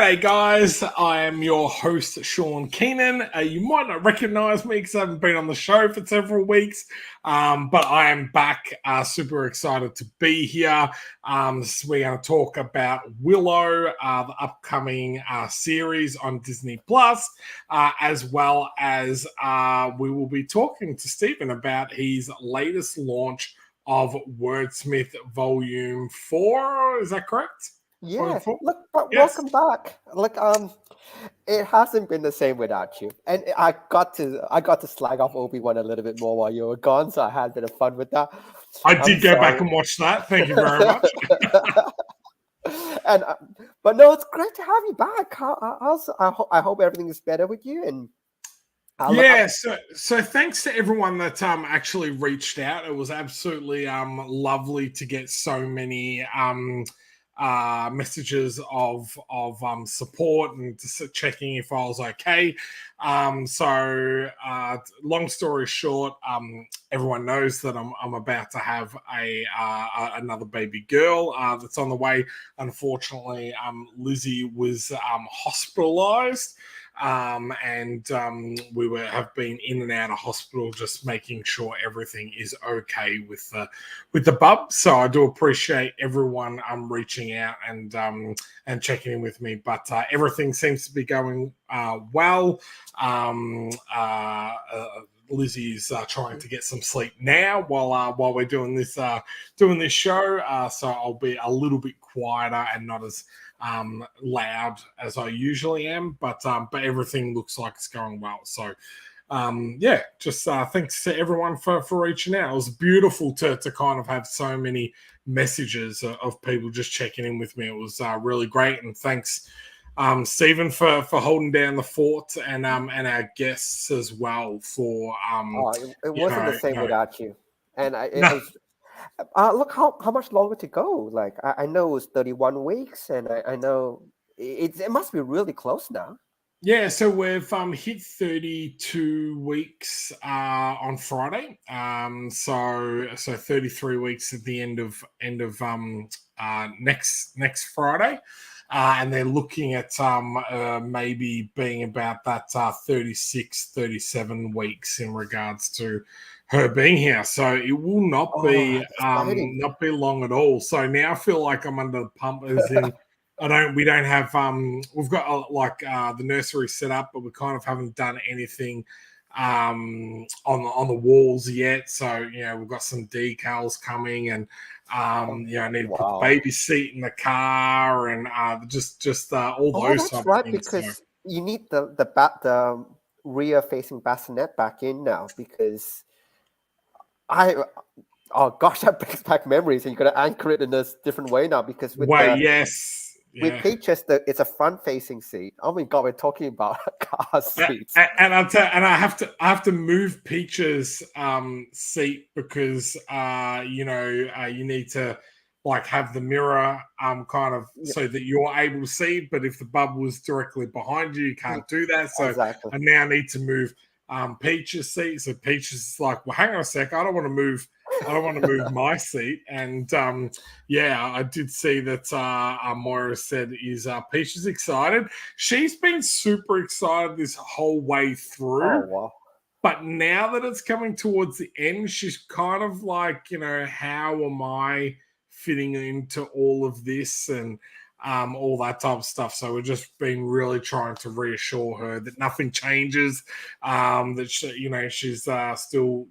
G'day guys, I am your host Shaun Keenan. You might not recognise me because I haven't been on the show for several weeks, but I am back, super excited to be here. So we're going to talk about Willow, the upcoming series on Disney Plus, as well as we will be talking to Stephen about his latest launch of Wordsmith Volume 4. Is that correct? Yeah, look, but welcome back. Look, it hasn't been the same without you. And I got to slag off Obi-Wan a little bit more while you were gone, so I had a bit of fun with that. I did go back and watch that. Thank you very much. But no, it's great to have you back. I hope everything is better with you. And so thanks to everyone that actually reached out. It was absolutely lovely to get so many messages of support and just checking if I was okay. So long story short, everyone knows that I'm about to have another baby girl that's on the way. Unfortunately, Lizzie was hospitalized. And we have been in and out of hospital, just making sure everything is okay with the bub. So I do appreciate everyone reaching out and checking in with me. But everything seems to be going well. Lizzie is trying to get some sleep now while we're doing this show. So I'll be a little bit quieter and not as loud as I usually am, but everything looks like it's going well. So just thanks to everyone for reaching out. It was beautiful to kind of have so many messages of people just checking in with me. It was really great, and thanks Stephen for holding down the fort, and our guests as well for it wasn't the same without you. And look, how much longer to go? Like I know it was 31 weeks, and I know it must be really close now. Yeah, so we've hit 32 weeks on Friday. So 33 weeks at the end of next Friday. And they're looking at maybe being about that 36, 37 weeks in regards to her being here. So it will not be long at all. So now I feel like I'm under the pump, as in we don't have we've got the nursery set up, but we kind of haven't done anything on the walls yet. So we've got some decals coming, and I need to put the baby seat in the car, and just all those type of things. Because you need the rear facing bassinet back in now, because that brings back memories, and you got to anchor it in a different way now, because with Peaches, it's a front-facing seat. Oh my god, we're talking about car seats. And I have to move Peaches' seat because you need to have the mirror so that you're able to see. But if the bub was directly behind you, you can't do that. So exactly. I now need to move Peaches' seat. So Peaches is like, well, hang on a sec, I don't want to move my seat. And I did see that Moira said Peach is excited. She's been super excited this whole way through. Oh, wow. But now that it's coming towards the end, she's kind of like, how am I fitting into all of this and all that type of stuff. So we've just been really trying to reassure her that nothing changes, that she's still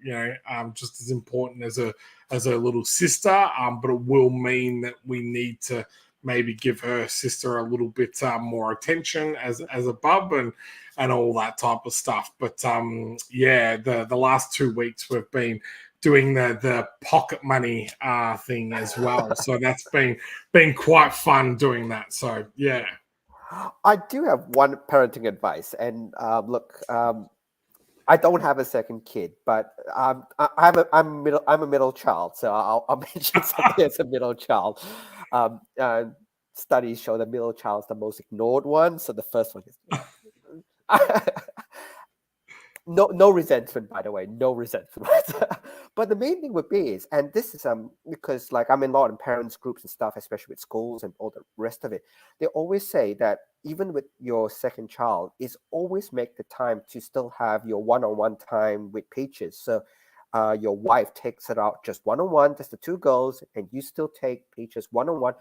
just as important as her little sister, but it will mean that we need to maybe give her sister a little bit more attention as a bub and all that type of stuff. But the last 2 weeks we've been doing the pocket money thing as well. So that's been quite fun doing that. So, yeah. I do have one parenting advice. And look, I don't have a second kid, but I'm a middle child. So I'll mention something as a middle child. Studies show the middle child is the most ignored one. So the first one is... No resentment, by the way. No resentment. But the main thing would be is, and this is because like I'm in a lot of parents groups and stuff, especially with schools and all the rest of it. They always say that even with your second child, is always make the time to still have your one-on-one time with Peaches. So your wife takes it out just one-on-one, just the two girls, and you still take Peaches one-on-one.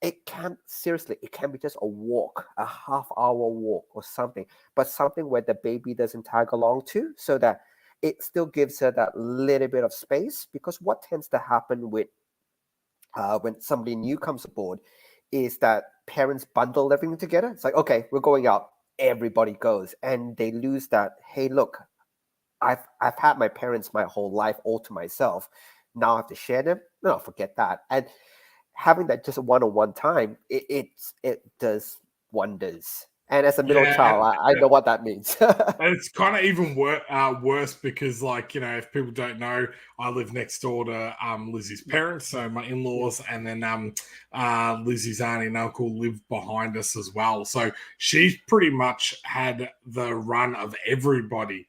It can be just a walk, a half-hour walk or something, but something where the baby doesn't tag along to, so that it still gives her that little bit of space. Because what tends to happen with when somebody new comes aboard is that parents bundle everything together. It's like, okay, we're going out, everybody goes, and they lose that, hey, look, I've had my parents my whole life all to myself. Now I have to share them. No, forget that. And having that just one-on-one time, it does wonders. And as a middle child, I know what that means. And it's kind of even worse because, like, you know, if people don't know, I live next door to Lizzie's parents, so my in-laws, and then Lizzie's auntie and uncle live behind us as well. So she's pretty much had the run of everybody.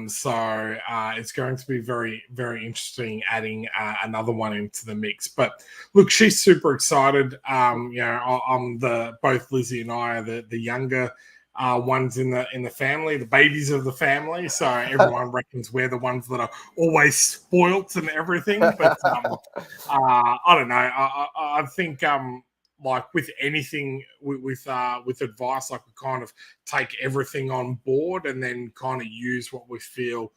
So it's going to be very, very interesting adding another one into the mix. But look, she's super excited. You know, both Lizzie and I are the younger ones in the family, the babies of the family. So everyone reckons we're the ones that are always spoilt and everything. But I don't know. I think like with anything with advice, like we kind of take everything on board and then kind of use what we feel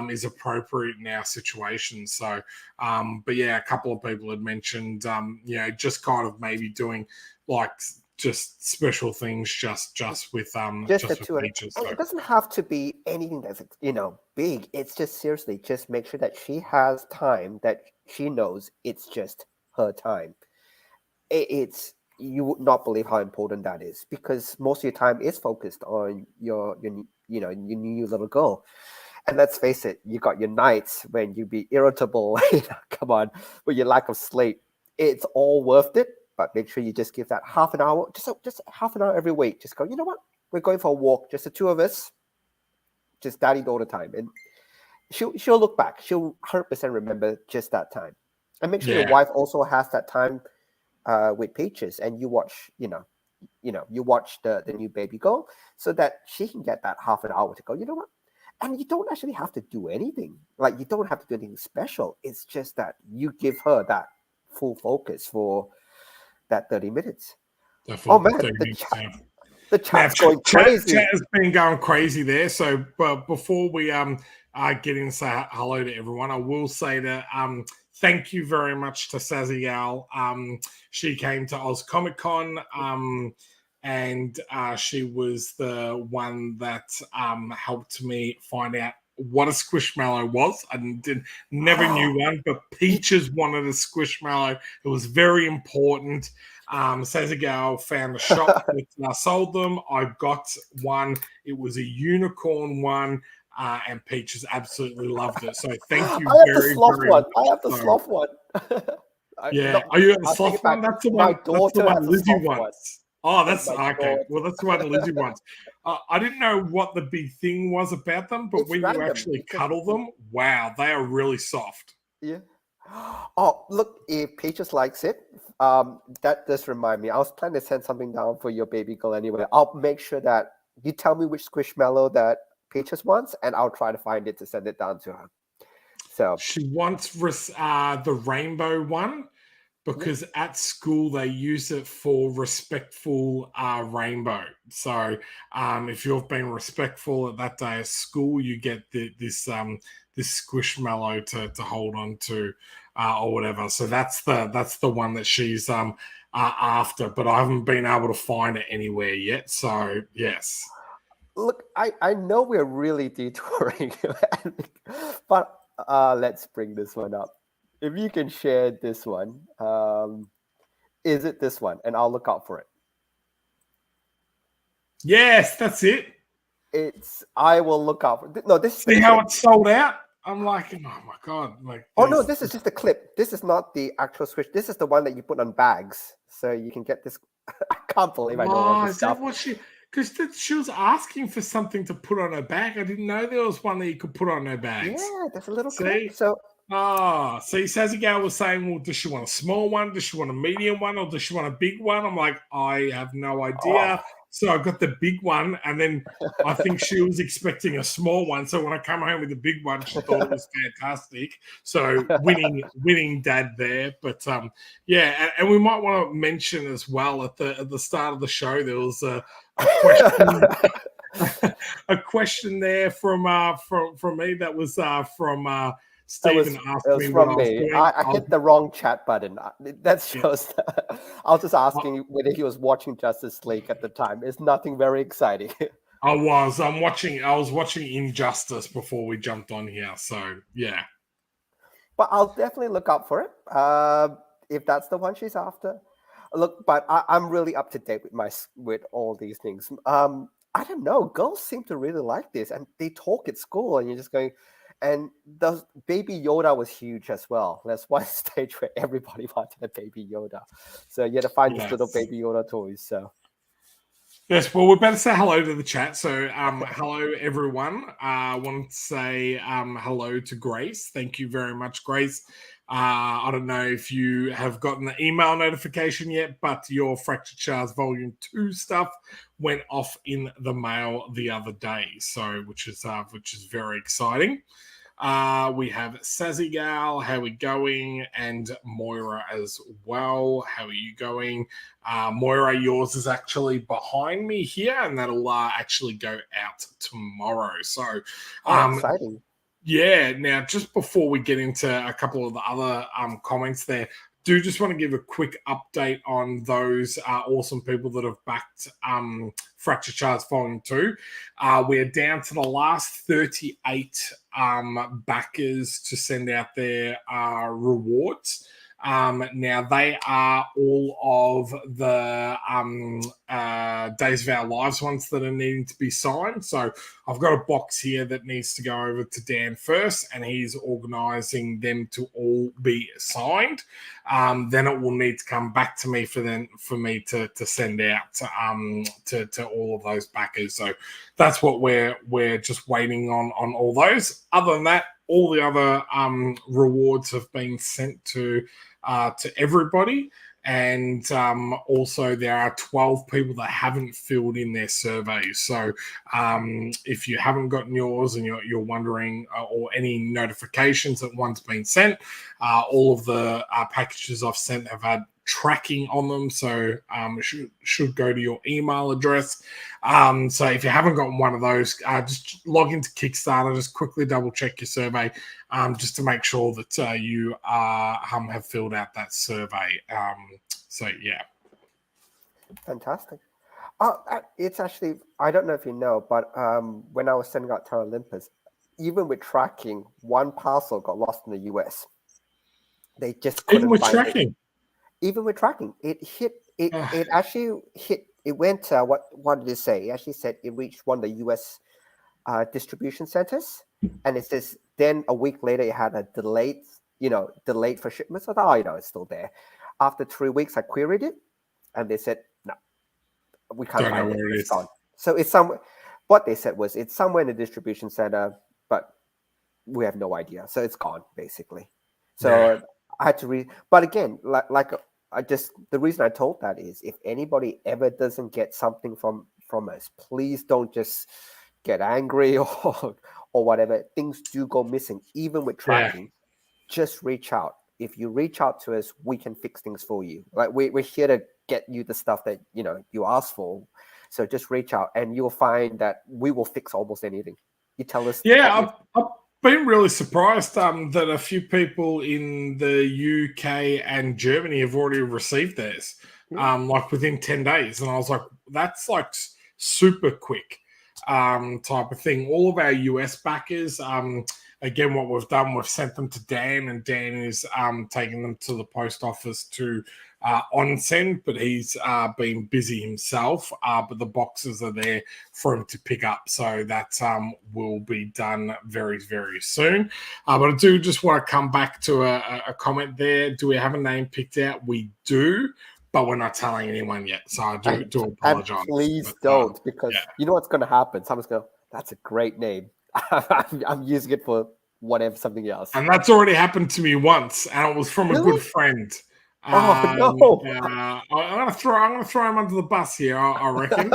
is appropriate in our situation. So, but yeah, a couple of people had mentioned, you know, just kind of maybe doing like just special things just with just the two. Peaches. And it doesn't have to be anything that's, you know, big. It's just seriously just make sure that she has time, that she knows it's just her time. It's, you would not believe how important that is, because most of your time is focused on your your new little girl. And let's face it, you got your nights when you be irritable, come on, with your lack of sleep. It's all worth it, but make sure you just give that half an hour, just half an hour every week. Just go, you know what? We're going for a walk, just the two of us, just daddy daughter time. And she'll look back. She'll 100% remember just that time. And make sure your wife also has that time with Peaches, and you watch, you watch the new baby girl, so that she can get that half an hour to go, you know what? And you don't actually have to do anything. Like, you don't have to do anything special. It's just that you give her that full focus for that 30 minutes. Oh man, the chat's going crazy. Chat has been going crazy there. So, but before we get in and say hello to everyone, I will say that thank you very much to Sazzy Al. She came to Oz Comic Con, and she was the one that helped me find out what a squishmallow was. I never knew one, but Peaches wanted a squishmallow. It was very important. Sazagal found a shop that sold them. I got one. It was a unicorn one. And Peaches absolutely loved it. So thank you very much. I have the sloth one. Yeah. Are you the sloth one? That's the one. That's the one Lizzie wants. Oh, that's okay. Well, that's the one Lizzie wants. I didn't know what the big thing was about them, but when you actually cuddle them, wow, they are really soft. Yeah. Oh, look, if Peaches likes it, that does remind me. I was planning to send something down for your baby girl anyway. I'll make sure that you tell me which squishmallow that Peaches wants, and I'll try to find it to send it down to her. So she wants the rainbow one, because at school they use it for respectful rainbow. So if you've been respectful at that day at school, you get this squishmallow to hold on to or whatever. So that's the one that she's after, but I haven't been able to find it anywhere yet. So yes. Look, I know we're really detouring, but let's bring this one up. If you can share this one, is it this one? And I'll look out for it. Yes, that's it. I will look out for it. No, this. See how it's sold out? I'm like, oh my god! Like, oh no, this is just a clip. This is not the actual squish. This is the one that you put on bags, so you can get this. I can't believe I know all this stuff. Because she was asking for something to put on her bag. I didn't know there was one that you could put on her bags. Yeah, there's a little See? clip. So See, Sassy Gal was saying, well, does she want a small one? Does she want a medium one? Or does she want a big one? I'm like, I have no idea. So I got the big one, and then I think she was expecting a small one. So when I come home with the big one, she thought it was fantastic. So winning dad there. But yeah, and we might want to mention as well at the start of the show, there was a question, a question there from me that was from Stephen asked me what I was doing. I hit the wrong chat button. That shows that. I was just asking whether he was watching Justice League at the time. It's nothing very exciting. I was watching Injustice before we jumped on here. So yeah. But I'll definitely look up for it. If that's the one she's after. Look, but I'm really up to date with all these things. I don't know. Girls seem to really like this, and they talk at school, and you're just going. And the Baby Yoda was huge as well. There's one stage where everybody wanted a Baby Yoda, so you had to find these little Baby Yoda toys. So yes, well, we better say hello to the chat. So hello everyone. I want to say hello to Grace. Thank you very much, Grace. I don't know if you have gotten the email notification yet, but your Fractured Shards Volume 2 stuff went off in the mail the other day. So which is very exciting. We have Sassy Gal, how are we going? And Moira as well. How are you going? Moira, yours is actually behind me here, and that'll actually go out tomorrow. So exciting. Yeah, now just before we get into a couple of the other comments there, do just want to give a quick update on those awesome people that have backed Fractured Shards Volume 2. We're down to the last 38 backers to send out their rewards. Now, they are all of the Days of Our Lives ones that are needing to be signed. So I've got a box here that needs to go over to Dan first, and he's organising them to all be signed. Then it will need to come back to me for me to send out to all of those backers. So that's what we're just waiting on all those. Other than that, all the other rewards have been sent to everybody, and also there are 12 people that haven't filled in their surveys. So if you haven't gotten yours and you're wondering, or any notifications that one's been sent, all of the packages I've sent have had tracking on them, so should go to your email address. So if you haven't gotten one of those, just log into Kickstarter, just quickly double check your survey, just to make sure that you have filled out that survey. So yeah, fantastic. It's actually, I don't know if you know, but when I was sending out Terra Olympus, even with tracking, one parcel got lost in the US. They just couldn't find tracking. it. Even with tracking, it actually hit. It went. What did it say? It actually said it reached one of the U.S. Distribution centers, and it says then a week later it had a delayed for shipments. I thought, it's still there. After 3 weeks, I queried it, and they said no, we can't find it. It's gone. So it's somewhere. What they said was it's somewhere in the distribution center, but we have no idea. So it's gone basically. So I had to read. But again, the reason I told that is if anybody ever doesn't get something from us, please don't just get angry or whatever. Things do go missing, even with tracking. Just reach out. If you reach out to us, we can fix things for you. Like we're here to get you the stuff that you ask for. So just reach out, and you'll find that we will fix almost anything. You tell us. Yeah, I've been really surprised that a few people in the UK and Germany have already received theirs, like within 10 days. And I was like, that's like super quick type of thing. All of our US backers, again, what we've done, we've sent them to Dan, and Dan is taking them to the post office to on send, but he's been busy himself. But the boxes are there for him to pick up, so that will be done very, very soon. But I do just want to come back to a comment there. Do we have a name picked out? We do, but we're not telling anyone yet. So I do apologize. And please but, don't, because you know what's going to happen. Someone's going, that's a great name. I'm using it for whatever, something else. And that's already happened to me once, and it was from a good friend. No! I'm gonna throw him under the bus here. I reckon.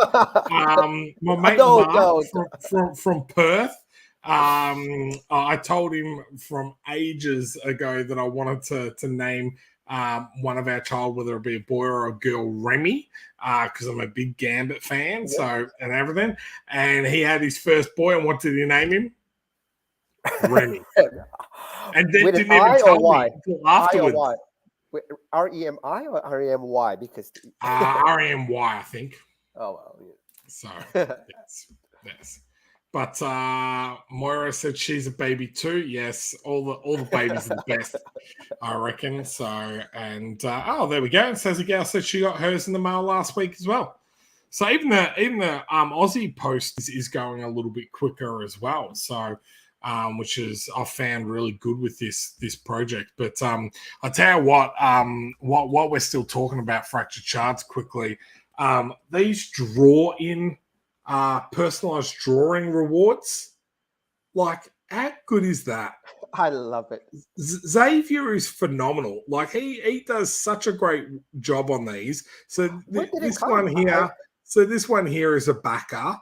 My mate Mark from Perth. I told him from ages ago that I wanted to name one of our child, whether it be a boy or a girl, Remy, because I'm a big Gambit fan. Yep. So and everything. And he had his first boy, and what did he name him? Remy. And then didn't even tell me until afterwards. Wait, R-E-M-I or R-E-M-Y? Because R-E-M-Y, I think. Oh well. Yeah. So yes. But Moira said she's a baby too. Yes, all the babies are the best, I reckon. So and there we go. And Sassy Gal said she got hers in the mail last week as well. So even the Aussie post is going a little bit quicker as well. So. Which is I found really good with this project. But I tell you what we're still talking about fractured shards quickly. These draw-in personalized drawing rewards, like how good is that? I love it. Xavier is phenomenal. Like he does such a great job on these. So this one here is a backer,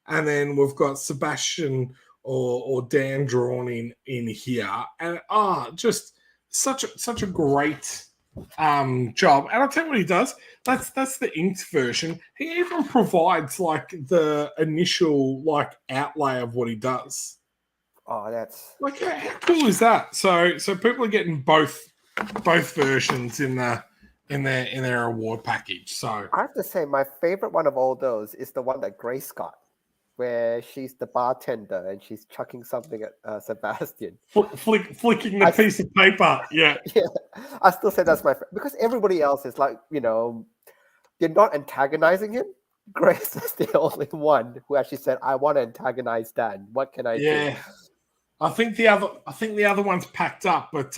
and then we've got Sebastian or Dan drawn in here, and just such a great job. And I'll tell you what he does. That's the inked version. He even provides like the initial like outlay of what he does. Oh, that's like how cool is that? So people are getting both versions in their award package. So I have to say my favorite one of all those is the one that Grace got, where she's the bartender and she's chucking something at Sebastian. Flicking the piece of paper. Yeah. Yeah. I still say that's my favorite. Because everybody else is like, they're not antagonizing him. Grace is the only one who actually said, I want to antagonize Dan. What can I do? I think the other one's packed up, but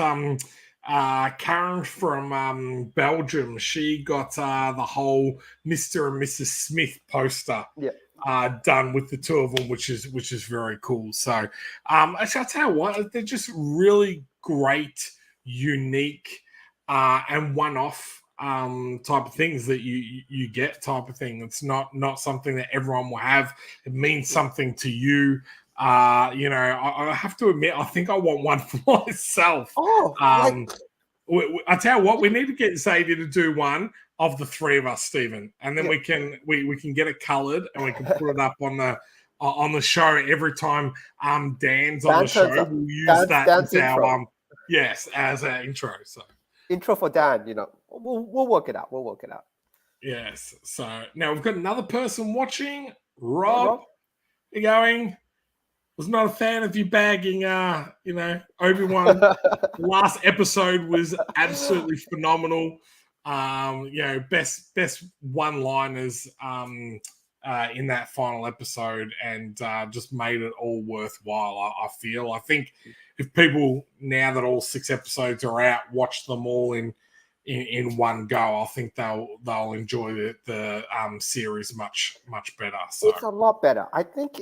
Karen from Belgium, she got the whole Mr. and Mrs. Smith poster. Yeah. Done with the two of them, which is very cool. So, actually, I'll tell you what, they're just really great, unique, and one-off type of things that you get type of thing. It's not something that everyone will have. It means something to you. I have to admit, I think I want one for myself. I tell you what, we need to get Xavier to do one of the three of us, Stephen, and then we can get it coloured and we can put it up on the show every time Dan's on the show. We'll use that as our as our intro. So intro for Dan, we'll work it out. Yes. So now we've got another person watching. Rob, you're going. Was not a fan of you bagging, Obi-Wan. The last episode was absolutely phenomenal. Best one-liners in that final episode, and just made it all worthwhile. I feel. I think if people, now that all 6 episodes are out, watch them all in one go, I think they'll enjoy the series much better. So it's a lot better, I think.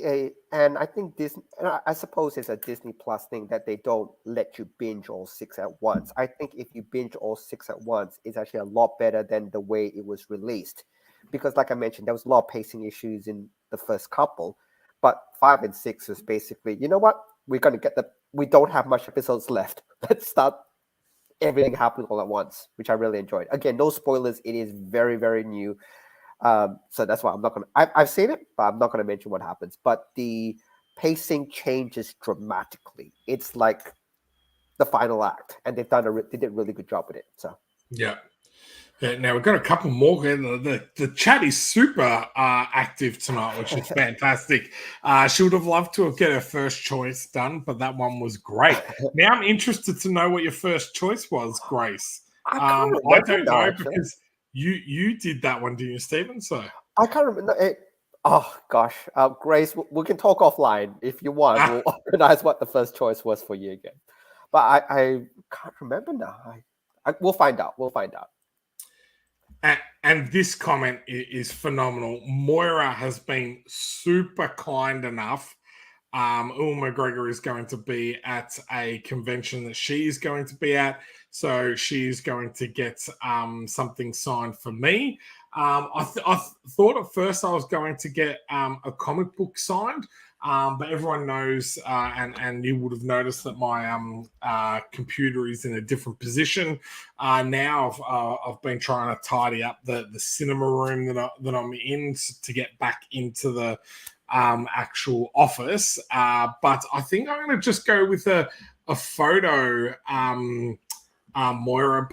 I think Disney, I suppose it's a Disney Plus thing that they don't let you binge all 6 at once. I think if you binge all 6 at once, it's actually a lot better than the way it was released, because like I mentioned, there was a lot of pacing issues in the first couple, but 5 and 6 was basically, you know what, we don't have much episodes left. Let's start everything happening all at once, which I really enjoyed. Again, no spoilers. It is very, very new. So that's why I'm not going to... I've seen it, but I'm not going to mention what happens. But the pacing changes dramatically. It's like the final act. And they did a really good job with it. So yeah. Now we've got a couple more. The chat is super active tonight, which is fantastic. She would have loved to have get her first choice done, but that one was great. Now I'm interested to know what your first choice was, Grace. I don't know because you did that one, didn't you, Stephen? So I can't remember. Oh gosh, Grace, we can talk offline if you want. We'll organize what the first choice was for you again. But I can't remember now. We'll find out. And this comment is phenomenal. Moira has been super kind enough. Ewan McGregor is going to be at a convention that she's going to be at, so she's going to get something signed for me. I thought at first I was going to get a comic book signed, but everyone knows, and you would have noticed that my computer is in a different position. Now I've been trying to tidy up the cinema room that I'm in to get back into the actual office. But I think I'm going to just go with a photo, Moira,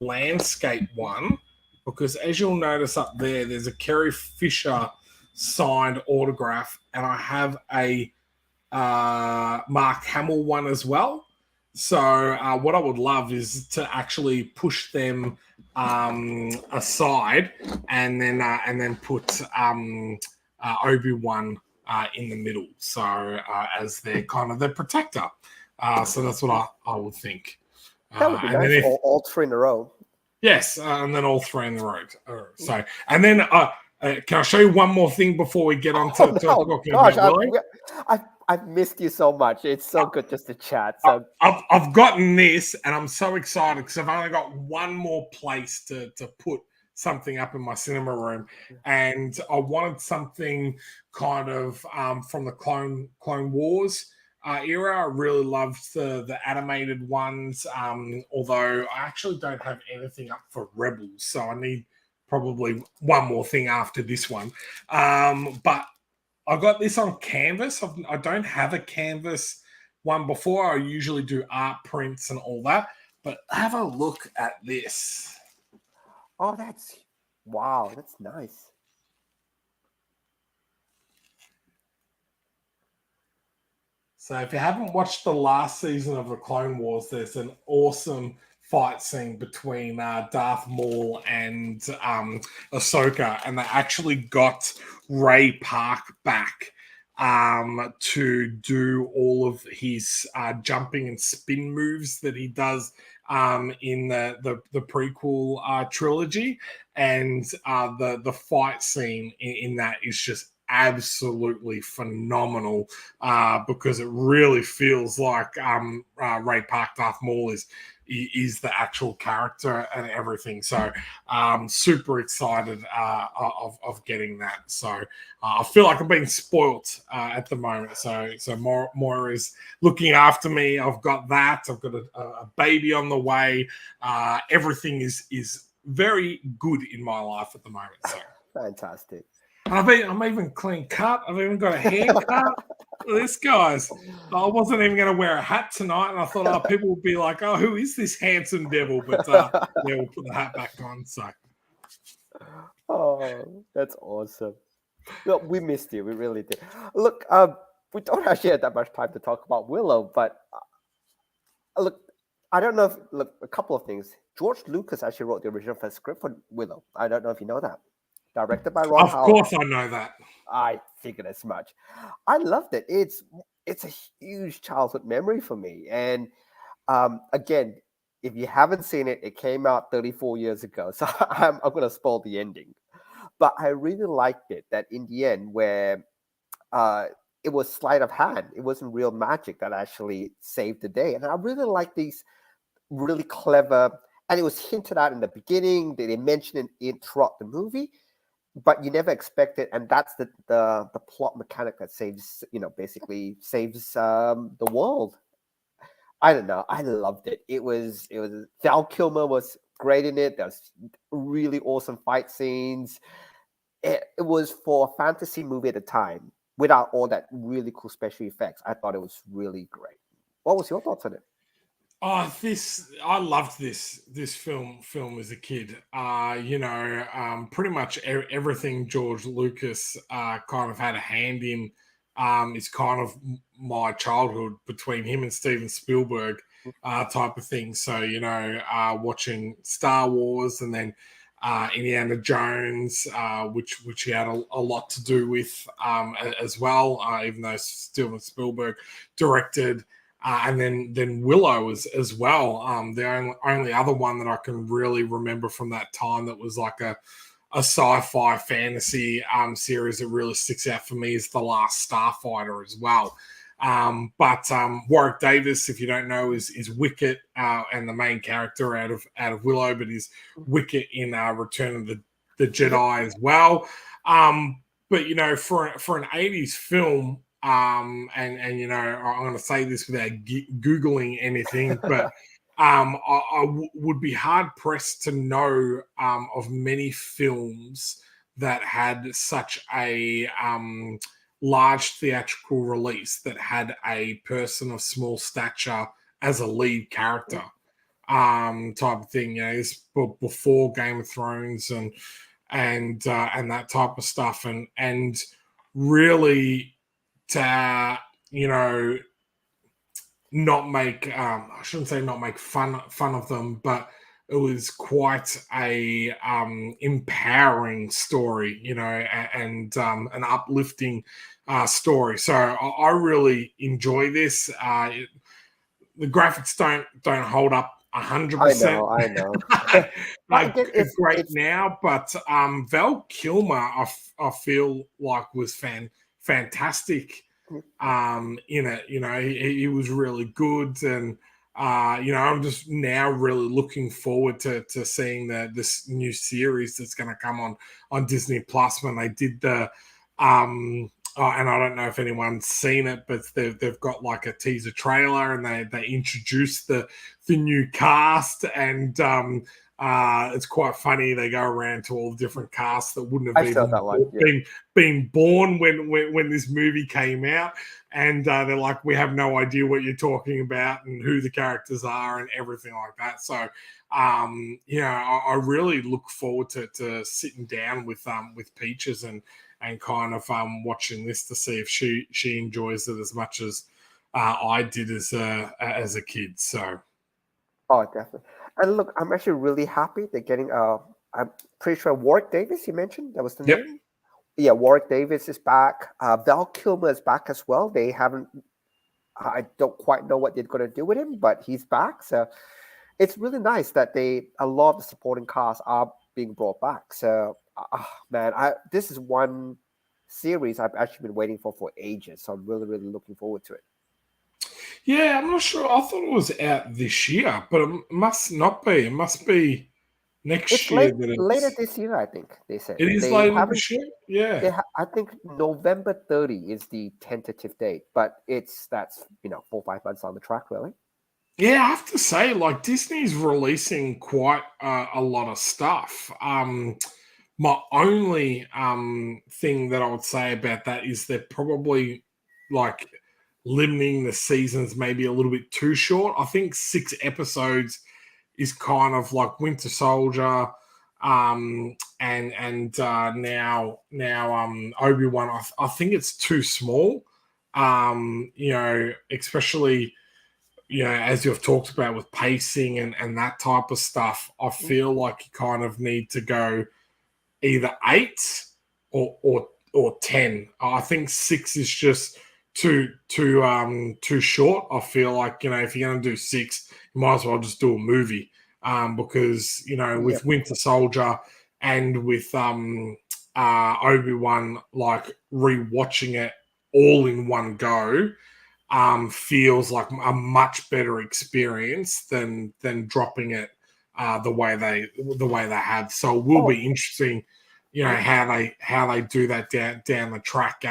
landscape one, because as you'll notice up there, there's a Carrie Fisher signed autograph, and I have a Mark Hamill one as well. So what I would love is to actually push them aside, and then put Obi-Wan in the middle. So as their kind of their protector. So that's what I would think. That would be nice. All three in a row. Yes, and then all three in the road. So, and then can I show you one more thing before we get on to talking about Willow? I've missed you so much. It's so good just to chat. So I've gotten this, and I'm so excited because I've only got one more place to put something up in my cinema room, and I wanted something kind of from the Clone Wars era. I really loved the animated ones, although I actually don't have anything up for Rebels, so I need probably one more thing after this one. But I got this on canvas. I don't have a canvas one before. I usually do art prints and all that, but have a look at this. Oh, wow, that's nice. So if you haven't watched the last season of the Clone Wars, there's an awesome fight scene between Darth Maul and Ahsoka, and they actually got Ray Park back to do all of his jumping and spin moves that he does in the prequel trilogy, and the fight scene in that is just absolutely phenomenal because it really feels like Ray Park Darth Maul is the actual character and everything. So super excited of getting that. So I feel like I'm being spoilt at the moment. So Moira is looking after me. I've got that. I've got a baby on the way. Everything is very good in my life at the moment. So fantastic. I'm even clean cut. I've even got a haircut. This guy's. I wasn't even going to wear a hat tonight, and I thought, people would be like, "Oh, who is this handsome devil?" But yeah, we'll put the hat back on. So, oh, that's awesome. Well, we missed you. We really did. Look, we don't actually have that much time to talk about Willow, but look, I don't know. Look, a couple of things. George Lucas actually wrote the original first script for Willow. I don't know if you know that. Directed by Ron Howard. Of course I know that. I figured as much. I loved it. It's a huge childhood memory for me. And again, if you haven't seen it, it came out 34 years ago. So I'm going to spoil the ending. But I really liked it that in the end where it was sleight of hand. It wasn't real magic that actually saved the day. And I really like these really clever, and it was hinted at in the beginning. They mentioned it throughout the movie. But you never expect it, and that's the plot mechanic that saves, basically saves the world. I don't know. I loved it. It was Val Kilmer was great in it. There's really awesome fight scenes. It was for a fantasy movie at the time, without all that really cool special effects. I thought it was really great. What was your thoughts on it? Oh, I loved this film as a kid. Pretty much everything George Lucas kind of had a hand in is kind of my childhood between him and Steven Spielberg type of thing. So, watching Star Wars and then Indiana Jones, which he had a lot to do with as well, even though Steven Spielberg directed and then Willow as well. The only other one that I can really remember from that time that was like a sci-fi fantasy series that really sticks out for me is The Last Starfighter as well. But Warwick Davis, if you don't know, is Wicket and the main character out of Willow, but he's Wicket in Return of the Jedi as well. But you know, for an 80s film, and you know, I'm going to say this without googling anything, but would be hard pressed to know of many films that had such a large theatrical release that had a person of small stature as a lead character, type of thing. You know, it's before Game of Thrones and that type of stuff, and really to, you know, not make I shouldn't say not make fun of them, but it was quite a empowering story, you know, and an uplifting story. So I really enjoy this. The graphics don't hold up 100%. I know. Like great now, but Val Kilmer, I feel like was fantastic in it. You know, he was really good, and you know, I'm just now really looking forward to seeing this new series that's going to come on Disney Plus. When they did the and I don't know if anyone's seen it, but they've got like a teaser trailer, and they introduced the new cast, and it's quite funny. They go around to all the different casts that wouldn't have been born when this movie came out, and they're like, we have no idea what you're talking about and who the characters are and everything like that. So you know, I really look forward to sitting down with Peaches and kind of watching this to see if she enjoys it as much as I did as a kid. So, oh, definitely. And look, I'm actually really happy they're getting. I'm pretty sure Warwick Davis. You mentioned that was the name. Yeah, Warwick Davis is back. Val Kilmer is back as well. They haven't. I don't quite know what they're going to do with him, but he's back. So it's really nice that a lot of the supporting cast are being brought back. So, man, this is one series I've actually been waiting for ages. So I'm really, really looking forward to it. Yeah, I'm not sure. I thought it was out this year, but it must not be. It must be next year. Later this year, I think they said. It is later this year? Yeah. I think November 30 is the tentative date, but that's 4 or 5 months on the track, really. Yeah, I have to say, like, Disney's releasing quite a lot of stuff. My only thing that I would say about that is they're probably like limiting the seasons maybe a little bit too short. I think 6 episodes is kind of like Winter Soldier, and now Obi-Wan. I think it's too small. You know, especially, you know, as you've talked about with pacing and that type of stuff, I feel like you kind of need to go either 8 or 10. I think 6 is just too short. I feel like, you know, if you're going to do 6, you might as well just do a movie, because, you know, with Winter Soldier and with Obi-Wan, like rewatching it all in one go feels like a much better experience than dropping it the way they have. So it will be interesting, you know, how they do that down the track,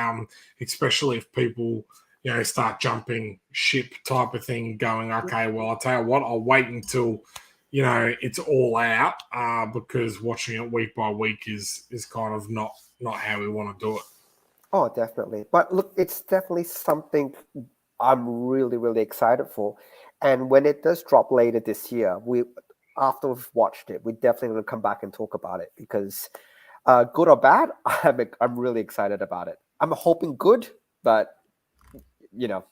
especially if people, you know, start jumping ship type of thing, going, okay, well, I'll tell you what, I'll wait until, you know, it's all out, because watching it week by week is kind of not how we want to do it. Oh, definitely. But look, it's definitely something I'm really, really excited for. And when it does drop later this year, after we've watched it, we're definitely going to come back and talk about it, because good or bad, I'm really excited about it. I'm hoping good, but, you know,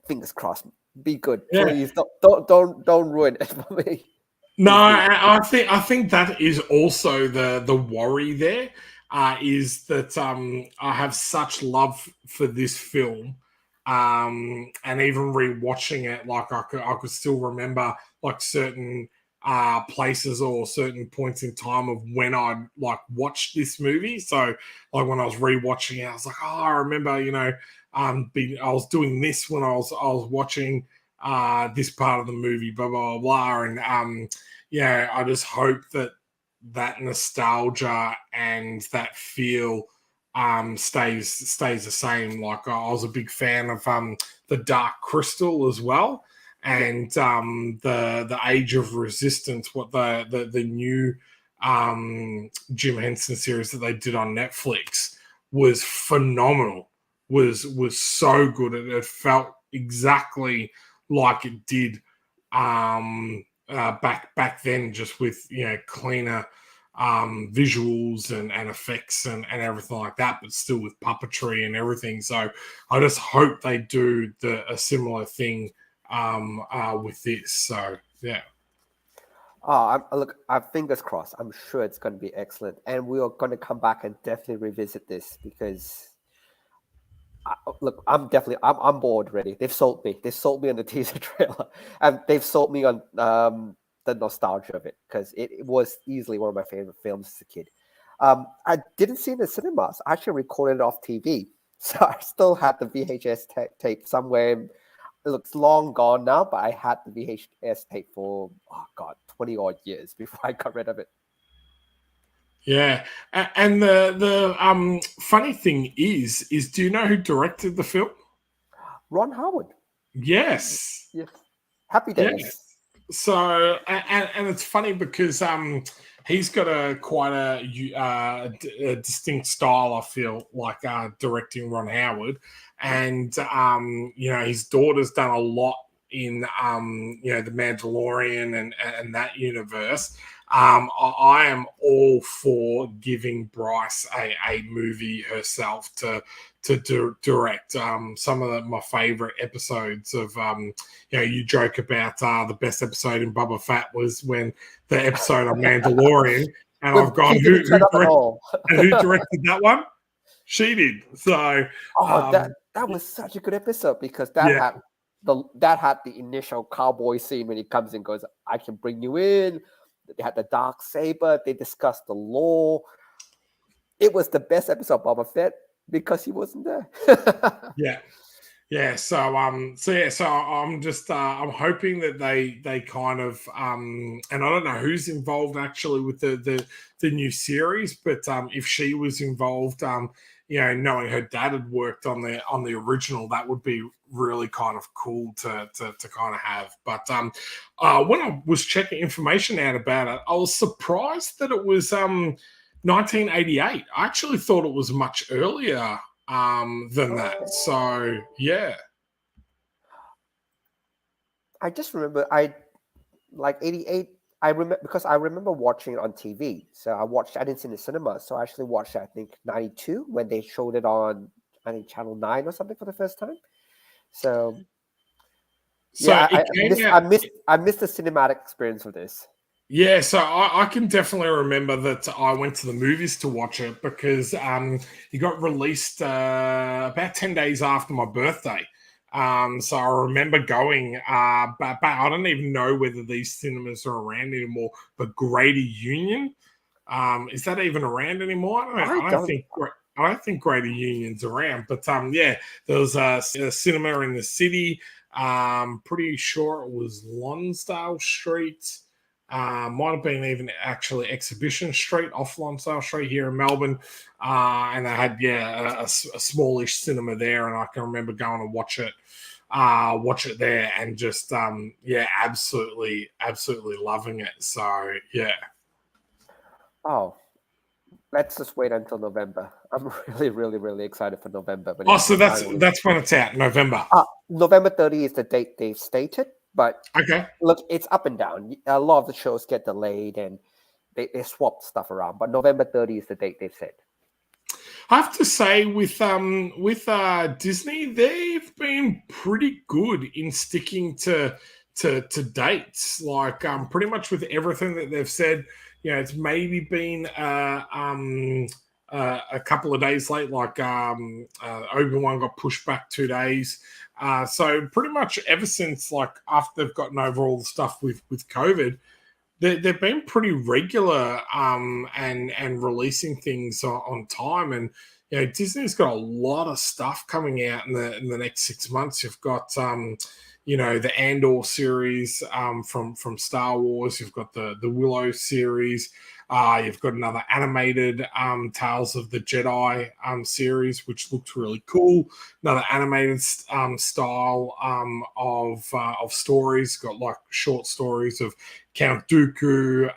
fingers crossed. Be good, please. Don't ruin it for me. No, I think that is also the worry there, is that I have such love for this film, and even rewatching it, like I could still remember like certain places or certain points in time of when I'd like watched this movie. So like when I was rewatching it, I was like, oh, I remember, I was doing this when I was watching this part of the movie, blah blah blah, and I just hope that nostalgia and that feel stays the same. Like I was a big fan of the Dark Crystal as well, and the Age of Resistance, what the new Jim Henson series that they did on Netflix was phenomenal. Was so good. It felt exactly like it did back then, just with cleaner visuals and effects and everything like that, but still with puppetry and everything. So I just hope they do a similar thing with this. So yeah. Look, I'm fingers crossed. I'm sure it's going to be excellent, and we are going to come back and definitely revisit this because, look, I'm bored already. They've sold me. They sold me on the teaser trailer, and they've sold me on the nostalgia of it because it was easily one of my favorite films as a kid. I didn't see it in the cinemas. I actually recorded it off TV, so I still had the VHS tape somewhere. It looks long gone now, but I had the VHS tape for 20 odd years before I got rid of it. Yeah, and the funny thing is do you know who directed the film? Ron Howard. Yes. Yes. Happy Days. Yeah. So and it's funny because he's got quite a distinct style. I feel like directing Ron Howard, and his daughter's done a lot in the Mandalorian and that universe. I am all for giving Bryce a movie herself to direct. Some of my favorite episodes of you joke about the best episode in Boba Fett was when the episode of Mandalorian, and I've gone who directed that one? She did. So that was such a good episode because that had the initial cowboy scene when he comes in and goes, I can bring you in. They had the dark saber. They discussed the law. It was the best episode of Boba Fett because he wasn't there. Yeah. So I'm just I'm hoping that they kind of and I don't know who's involved actually with the new series, but if she was involved, knowing her dad had worked on the original, that would be really kind of cool to kind of have. But when I was checking information out about it, I was surprised that it was 1988. I actually thought it was much earlier than that. So yeah. I just remember 88. I remember watching it on TV. So I didn't see it in the cinema. So I actually watched it, I think 92 when they showed it on, I think, Channel 9 or something for the first time. So I missed the cinematic experience of this. Yeah, so I can definitely remember that I went to the movies to watch it because it got released about 10 days after my birthday. So I remember going, but I don't even know whether these cinemas are around anymore, but Greater Union, is that even around anymore? I don't think Greater Union's around, but there was a cinema in the city. Pretty sure it was Lonsdale Street. Might have been even actually Exhibition Street off Lonsdale Street here in Melbourne. And they had, a smallish cinema there. And I can remember going to watch it there and just, absolutely loving it. So, yeah. Oh, let's just wait until November. I'm really, really, really excited for November. So that's when it's out, November. November 30 is the date they've stated. But okay, look, it's up and down. A lot of the shows get delayed and they swap stuff around. But November 30 is the date they've said. I have to say, with Disney, they've been pretty good in sticking to dates. Like pretty much with everything that they've said, it's maybe been a couple of days late. Like Obi-Wan got pushed back 2 days. So pretty much ever since, like, after they've gotten over all the stuff with COVID, they've been pretty regular and releasing things on time. And Disney's got a lot of stuff coming out in the next 6 months. You've got the Andor series from Star Wars. You've got the Willow series. You've got another animated Tales of the Jedi series, which looks really cool. Another animated style of stories. Got like short stories of Count Dooku,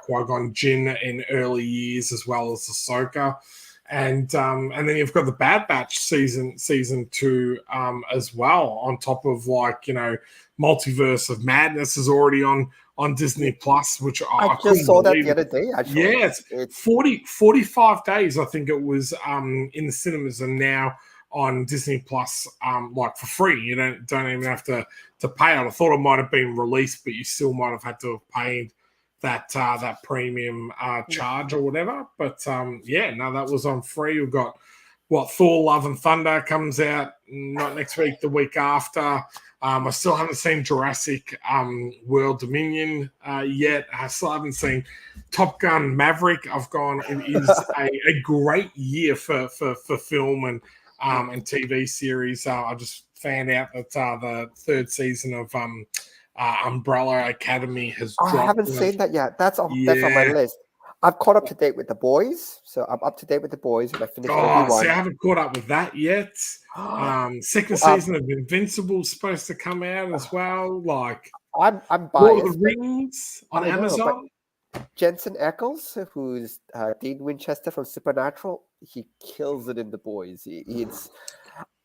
Qui-Gon Jinn in early years, as well as Ahsoka. And then you've got the Bad Batch season 2 as well, on top of Multiverse of Madness is already on Disney Plus, which I just saw that the other day. Actually, yeah, it's 45 days. I think it was in the cinemas, and now on Disney Plus, for free. You don't even have to pay it. I thought it might have been released, but you still might have had to have paid that premium charge or whatever. But that was on free. We've got Thor: Love and Thunder comes out not next week, the week after. I still haven't seen Jurassic World Dominion yet. I still haven't seen Top Gun Maverick. I've gone. It is a great year for film and TV series. I just found out that the third season of Umbrella Academy has dropped. I haven't seen that yet. That's on my list. I've caught up to date with The Boys, so I'm up to date with The Boys, and I finished Obi-Wan. See, I haven't caught up with that yet. Second season of Invincible is supposed to come out as well. Like, I'm biased. Lord of the Rings on Amazon. Jensen Ackles, who's Dean Winchester from Supernatural, he kills it in The Boys.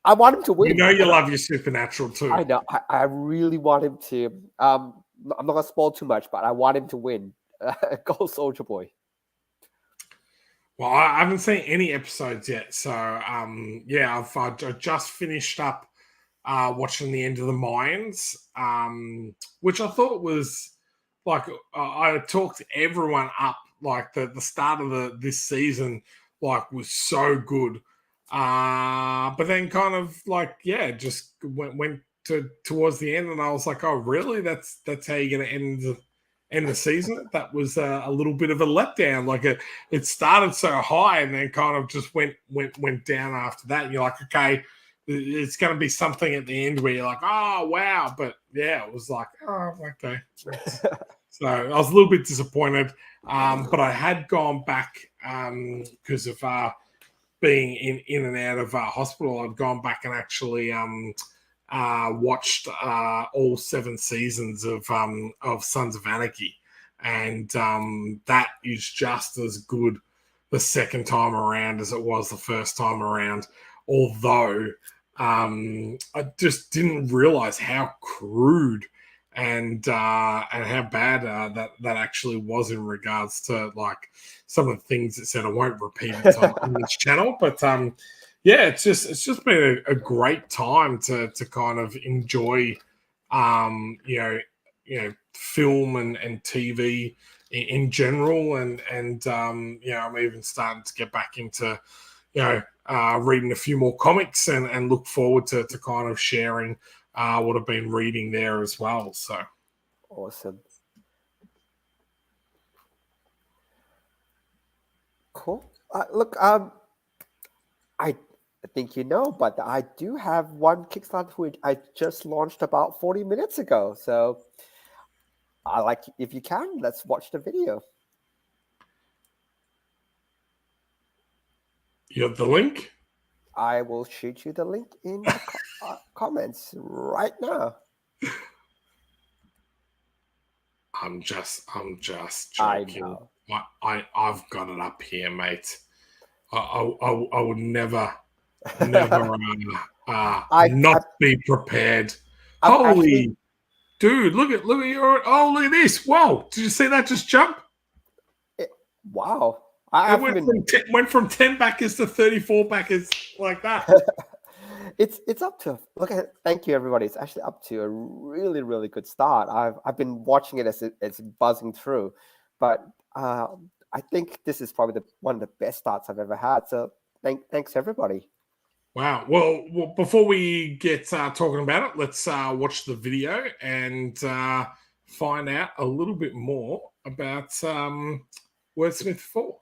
I want him to win. You love your Supernatural too. I know. I really want him to. I'm not going to spoil too much, but I want him to win. Go Soldier Boy. Well, I haven't seen any episodes yet, so I've just finished up watching The End of the Mayans, which I thought was like I talked everyone up. Like the start of this season, was so good, but then kind of just went towards the end, and I was like, oh really? That's how you're going to end the season? That was a little bit of a letdown. Like it started so high and then kind of just went down after that. And you're like, okay, it's going to be something at the end where you're like, oh wow. But yeah, it was like, oh okay. So I was a little bit disappointed, but I had gone back because of being in and out of hospital. I'd gone back and actually watched all 7 seasons of Sons of Anarchy, and that is just as good the second time around as it was the first time around. Although I just didn't realize how crude and how bad that actually was in regards to some of the things it said. I won't repeat it on this channel, but it's just been a great time to kind of enjoy film and TV in general, and I'm even starting to get back into reading a few more comics and look forward to kind of sharing what I've been reading there as well. So awesome. Cool. Look, I think but I do have one Kickstarter which I just launched about 40 minutes ago. So if you can, let's watch the video. You have the link? I will shoot you the link in the comments right now. I'm just joking. I know. I've got it up here, mate. I would never not be prepared. Holy dude, look at your look at this. Whoa, did you see that just jump? Wow. It went from 10 backers to 34 backers like that. It's up to thank you everybody. It's actually up to a really, really good start. I've been watching it as it's buzzing through. But I think this is probably one of the best starts I've ever had. So thanks everybody. Wow. Well, before we get talking about it, let's watch the video and find out a little bit more about Wordsmith 4.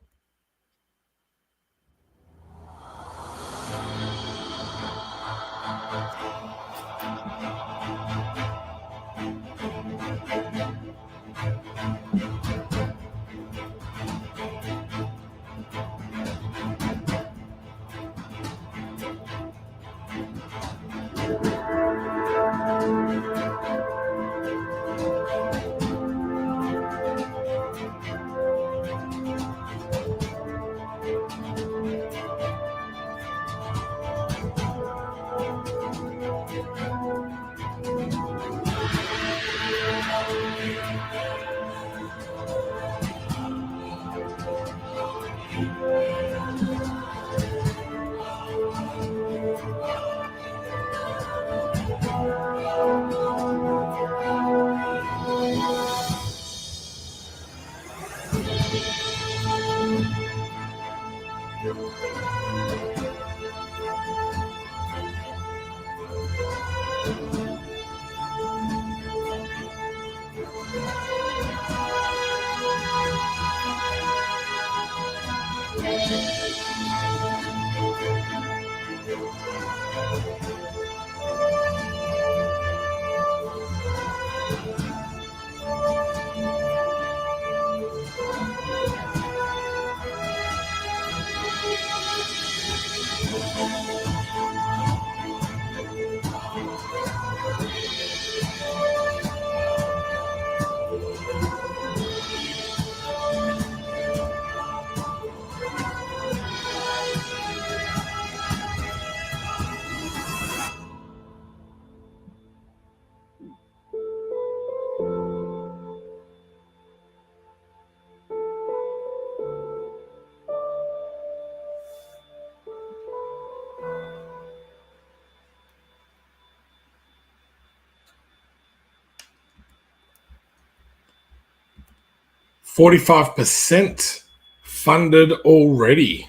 $45% funded already.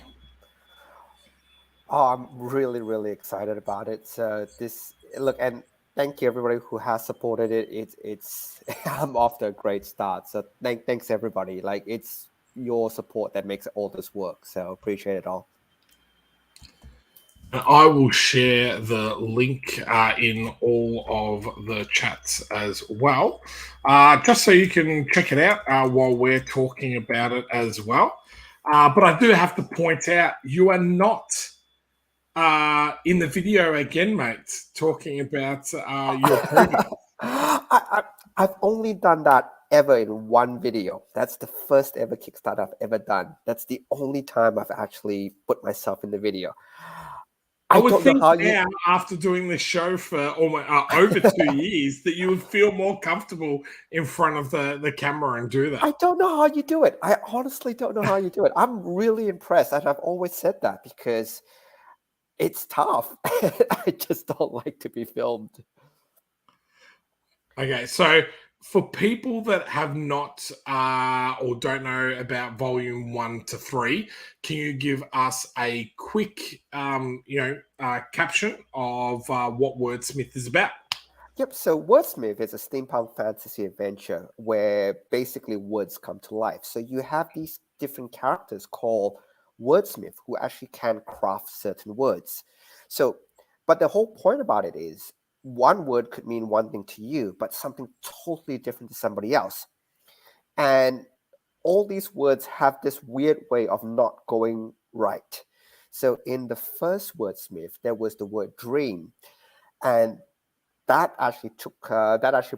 Oh, I'm really, really excited about it. So and thank you everybody who has supported it. It's I'm off to a great start. So thanks everybody. Like, it's your support that makes all this work. So appreciate it all. I will share the link in all of the chats as well, just so you can check it out while we're talking about it as well. But I do have to point out, you are not in the video again, mate, talking about your progress. I've only done that ever in one video. That's the first ever Kickstarter I've ever done. That's the only time I've actually put myself in the video. I would think now, after doing this show for almost over 2 years, that you would feel more comfortable in front of the camera and do that. I don't know how you do it. I honestly don't know how you do it. I'm really impressed, and I've always said that because it's tough. I just don't like to be filmed. Okay, so for people that have not or don't know about volume 1 to 3, can you give us a quick caption of what Wordsmith is about? Yep, so Wordsmith is a steampunk fantasy adventure where basically words come to life. So you have these different characters called Wordsmith who actually can craft certain words. So, but the whole point about it is one word could mean one thing to you, but something totally different to somebody else. And all these words have this weird way of not going right. So in the first Wordsmith, there was the word dream. And that actually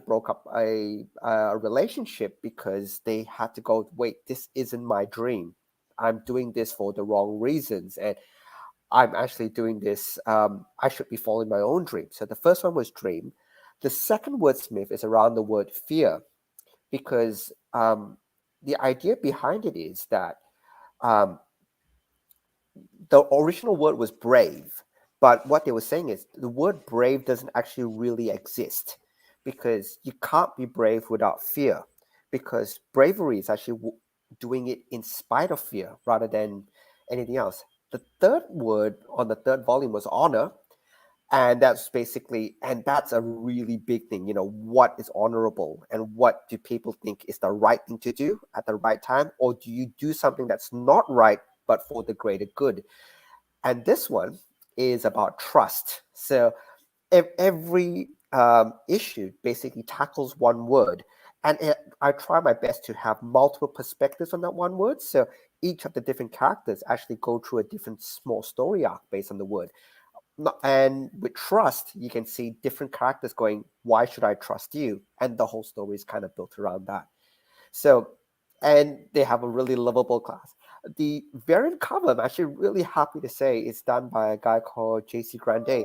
broke up a relationship because they had to go, wait, this isn't my dream. I'm doing this for the wrong reasons. And I'm actually doing this. I should be following my own dream. So the first one was dream. The second Wordsmith is around the word fear, because the idea behind it is that the original word was brave, but what they were saying is the word brave doesn't actually really exist, because you can't be brave without fear, because bravery is actually doing it in spite of fear rather than anything else. The third word on the third volume was honor. And that's a really big thing. What is honorable and what do people think is the right thing to do at the right time? Or do you do something that's not right, but for the greater good? And this one is about trust. So every issue basically tackles one word. And I try my best to have multiple perspectives on that one word. So each of the different characters actually go through a different small story arc based on the word. And with trust, you can see different characters going, why should I trust you? And the whole story is kind of built around that. So, and they have a really lovable class. The variant cover, I'm actually really happy to say, is done by a guy called JC Grande.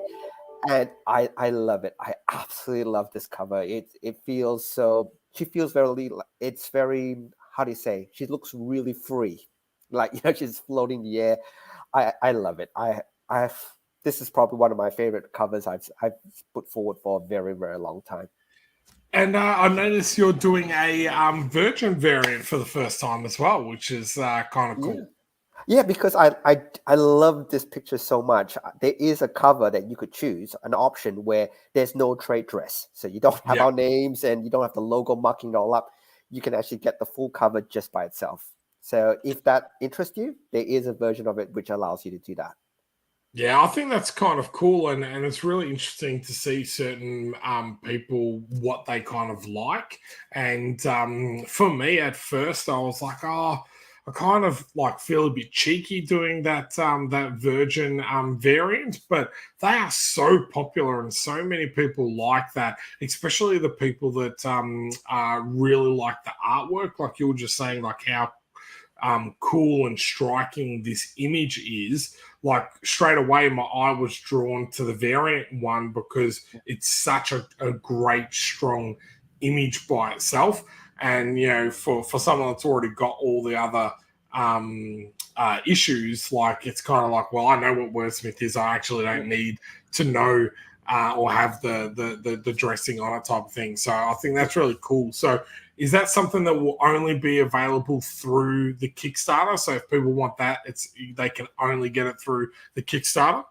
And I love it. I absolutely love this cover. It feels so, she feels it's very, how do you say? She looks really free. Like, she's floating in the air. I love it. This is probably one of my favorite covers I've put forward for a very, very long time. And I noticed you're doing a Virgin variant for the first time as well, which is kind of cool. Yeah, because I love this picture so much. There is a cover that you could choose, an option where there's no trade dress. So you don't have our names and you don't have the logo marking it all up. You can actually get the full cover just by itself. So if that interests you, there is a version of it which allows you to do that. Yeah, I think that's kind of cool, and it's really interesting to see certain people what they kind of like. And for me, at first, I was like, oh, I kind of like feel a bit cheeky doing that Virgin variant, but they are so popular, and so many people like that, especially the people that really like the artwork, like you were just saying, like how cool and striking this image is. Like straight away my eye was drawn to the variant one because it's such a great strong image by itself. And for someone that's already got all the other issues, like it's kind of like, well, I know what Wordsmith is, I actually don't need to know or have the dressing on it type of thing. So I think that's really cool. So is that something that will only be available through the Kickstarter? So if people want that, they can only get it through the Kickstarter?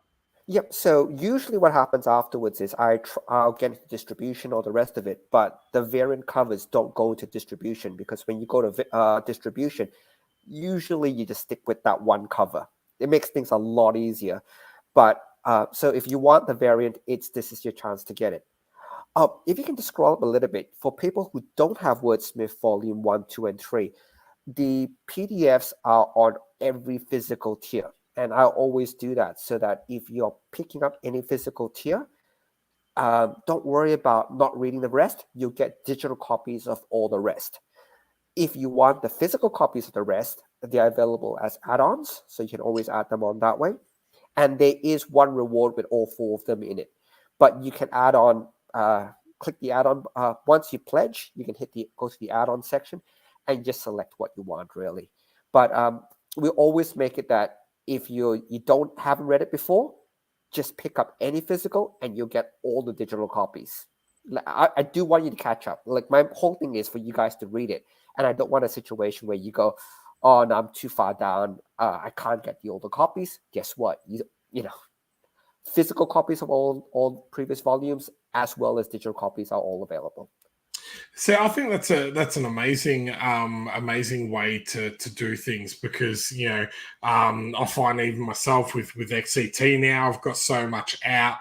Yep. So usually what happens afterwards is I'll get into distribution or the rest of it, but the variant covers don't go to distribution because when you go to distribution, usually you just stick with that one cover. It makes things a lot easier. But so if you want the variant, this is your chance to get it. If you can just scroll up a little bit, for people who don't have Wordsmith Volume 1, 2, and 3, the PDFs are on every physical tier. And I always do that so that if you're picking up any physical tier, don't worry about not reading the rest. You'll get digital copies of all the rest. If you want the physical copies of the rest, they are available as add-ons, so you can always add them on that way. And there is one reward with all 4 of them in it. But you can add on, click the add-on. Once you pledge, you can go to the add-on section and just select what you want, really. But we always make it that if you haven't read it before, just pick up any physical and you'll get all the digital copies. I do want you to catch up. Like my whole thing is for you guys to read it. And I don't want a situation where you go, oh, no, I'm too far down. I can't get the older copies. Guess what? Physical copies of all previous volumes as well as digital copies are all available. So I think that's an amazing way to do things because I find even myself with XCT now I've got so much out.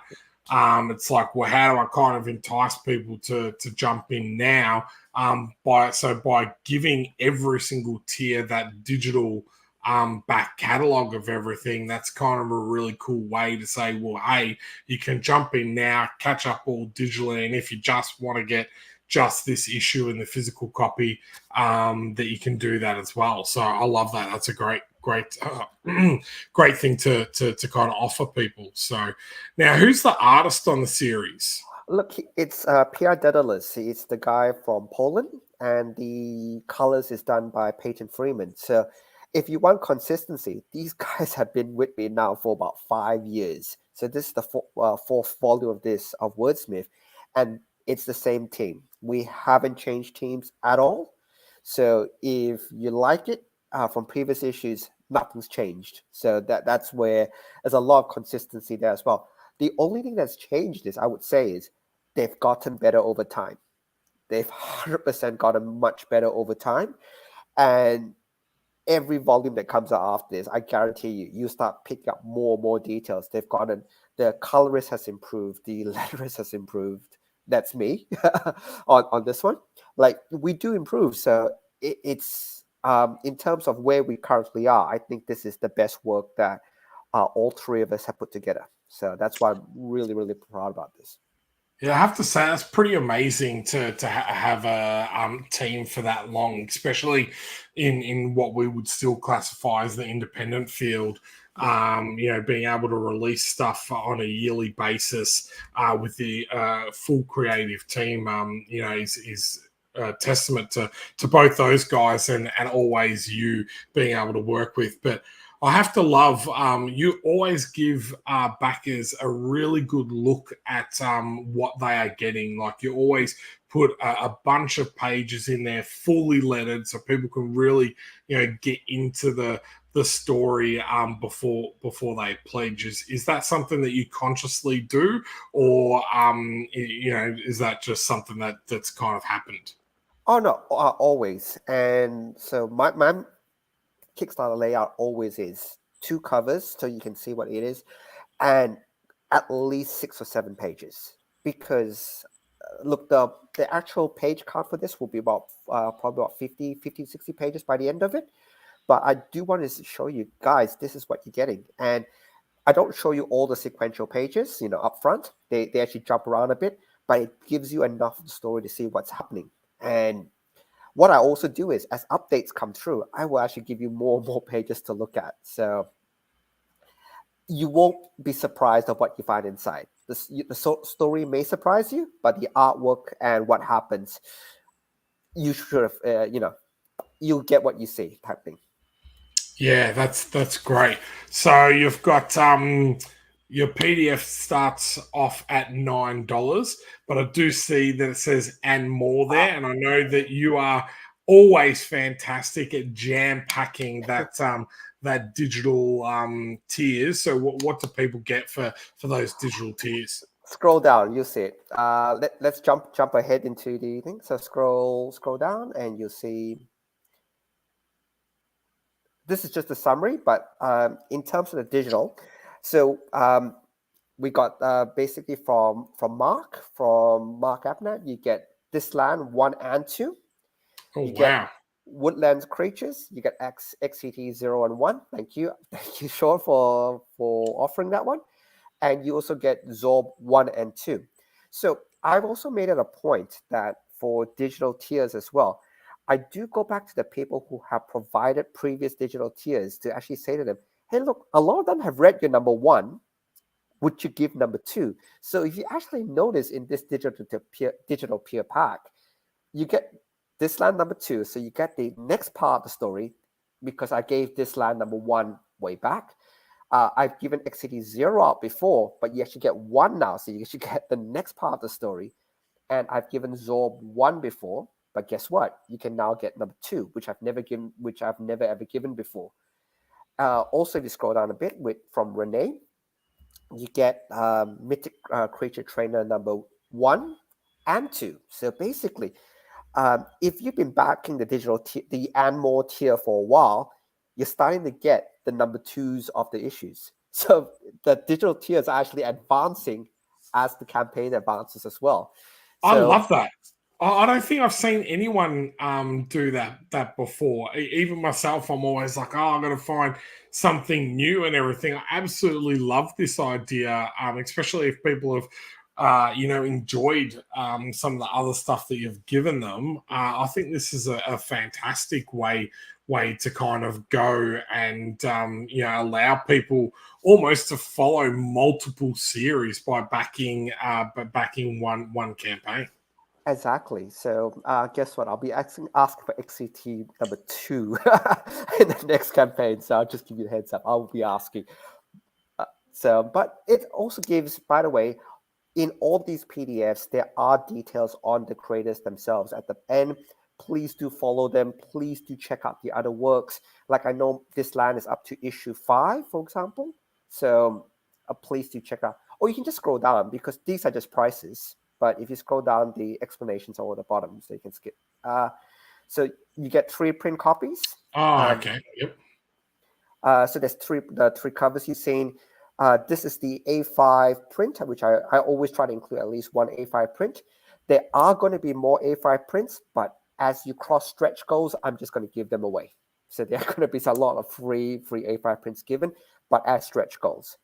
It's like, well, how do I kind of entice people to jump in now? By giving every single tier that digital back catalog of everything, that's kind of a really cool way to say, well, hey, you can jump in now, catch up all digitally, and if you just want to get just this issue in the physical copy, that you can do that as well. So I love that. That's a great thing to kind of offer people. So now, who's the artist on the series? Look, it's Pierre Daedalus. It's the guy from Poland, and the colors is done by Peyton Freeman. So if you want consistency, these guys have been with me now for about 5 years. So this is the fourth volume of Wordsmith, and it's the same team. We haven't changed teams at all. So if you like it, from previous issues, nothing's changed. So that's where there's a lot of consistency there as well. The only thing that's changed is, I would say, is they've gotten better over time. They've 100% gotten much better over time. And every volume that comes out after this, I guarantee you start picking up more and more details. They've gotten, the colorist has improved, the letterist has improved. That's me on this one. Like, we do improve. So it's in terms of where we currently are, I think this is the best work that all three of us have put together. So that's why I'm really, really proud about this. Yeah, I have to say that's pretty amazing to have a team for that long, especially in what we would still classify as the independent field. Being able to release stuff on a yearly basis with the full creative team, is a testament to both those guys and always you being able to work with. But I have to love, you always give backers a really good look at what they are getting. Like, you always put a bunch of pages in there fully lettered so people can really, get into the story before they pledge. Is that something that you consciously do, or is that just something that's kind of happened? Oh no, always. And so my Kickstarter layout always is 2 covers so you can see what it is, and at least 6 or 7 pages. Because look, the actual page count for this will be about probably about 50, 60 pages by the end of it. But I do want to show you guys, this is what you're getting. And I don't show you all the sequential pages, up front. They actually jump around a bit, but it gives you enough of the story to see what's happening. And what I also do is, as updates come through, I will actually give you more and more pages to look at. So you won't be surprised of what you find inside. The story may surprise you, but the artwork and what happens, you should have, you'll get what you see, type thing. Yeah, that's great. So you've got your PDF starts off at $9, but I do see that it says "and more" there, and I know that you are always fantastic at jam packing that digital tiers. So what do people get for those digital tiers? Scroll down, you see it. Let's jump ahead into the thing. So scroll down, and you'll see. This is just a summary, but in terms of the digital, so we got basically from Mark Abnett, you get This Land 1 and 2. Oh, You wow. get Woodlands Creatures. You get XCT 0 and 1. Thank you, Shaun, for offering that one. And you also get Zorb 1 and 2. So I've also made it a point that for digital tiers as well, I do go back to the people who have provided previous digital tiers to actually say to them, hey, look, a lot of them have read your number 1. Would you give number 2? So if you actually notice in this digital peer pack, you get This Land number 2. So you get the next part of the story, because I gave This Land number 1 way back. I've given XCT 0 out before, but you actually get 1 now. So you actually get the next part of the story. And I've given Zorb 1 before, but guess what? You can now get number 2, which I've never ever given before. Also, if you scroll down a bit from Renee, you get Mythic Creature Trainer number 1 and 2. So basically, if you've been backing the digital the and more tier for a while, you're starting to get the number 2s of the issues. So the digital tiers are actually advancing as the campaign advances as well. I love that. I don't think I've seen anyone do that before. Even myself, I'm always like, I'm going to find something new and everything. I absolutely love this idea, especially if people have, enjoyed some of the other stuff that you've given them. I think this is a fantastic way to kind of go and allow people almost to follow multiple series by backing one campaign. Exactly. So guess what? I'll be asking for XCT number 2 in the next campaign. So I'll just give you a heads up. I'll be asking. But it also gives, by the way, in all these PDFs, there are details on the creators themselves. At the end, please do follow them. Please do check out the other works. Like I know this line is up to issue 5, for example. So please do check out. Or you can just scroll down because these are just prices. But if you scroll down, the explanations are at the bottom, so you can skip. So you get 3 print copies. Oh, okay. Yep. So there's the 3 covers you've seen. This is the A5 print, which I always try to include at least one A5 print. There are going to be more A5 prints, but as you cross stretch goals, I'm just going to give them away. So there are going to be a lot of free A5 prints given, but as stretch goals.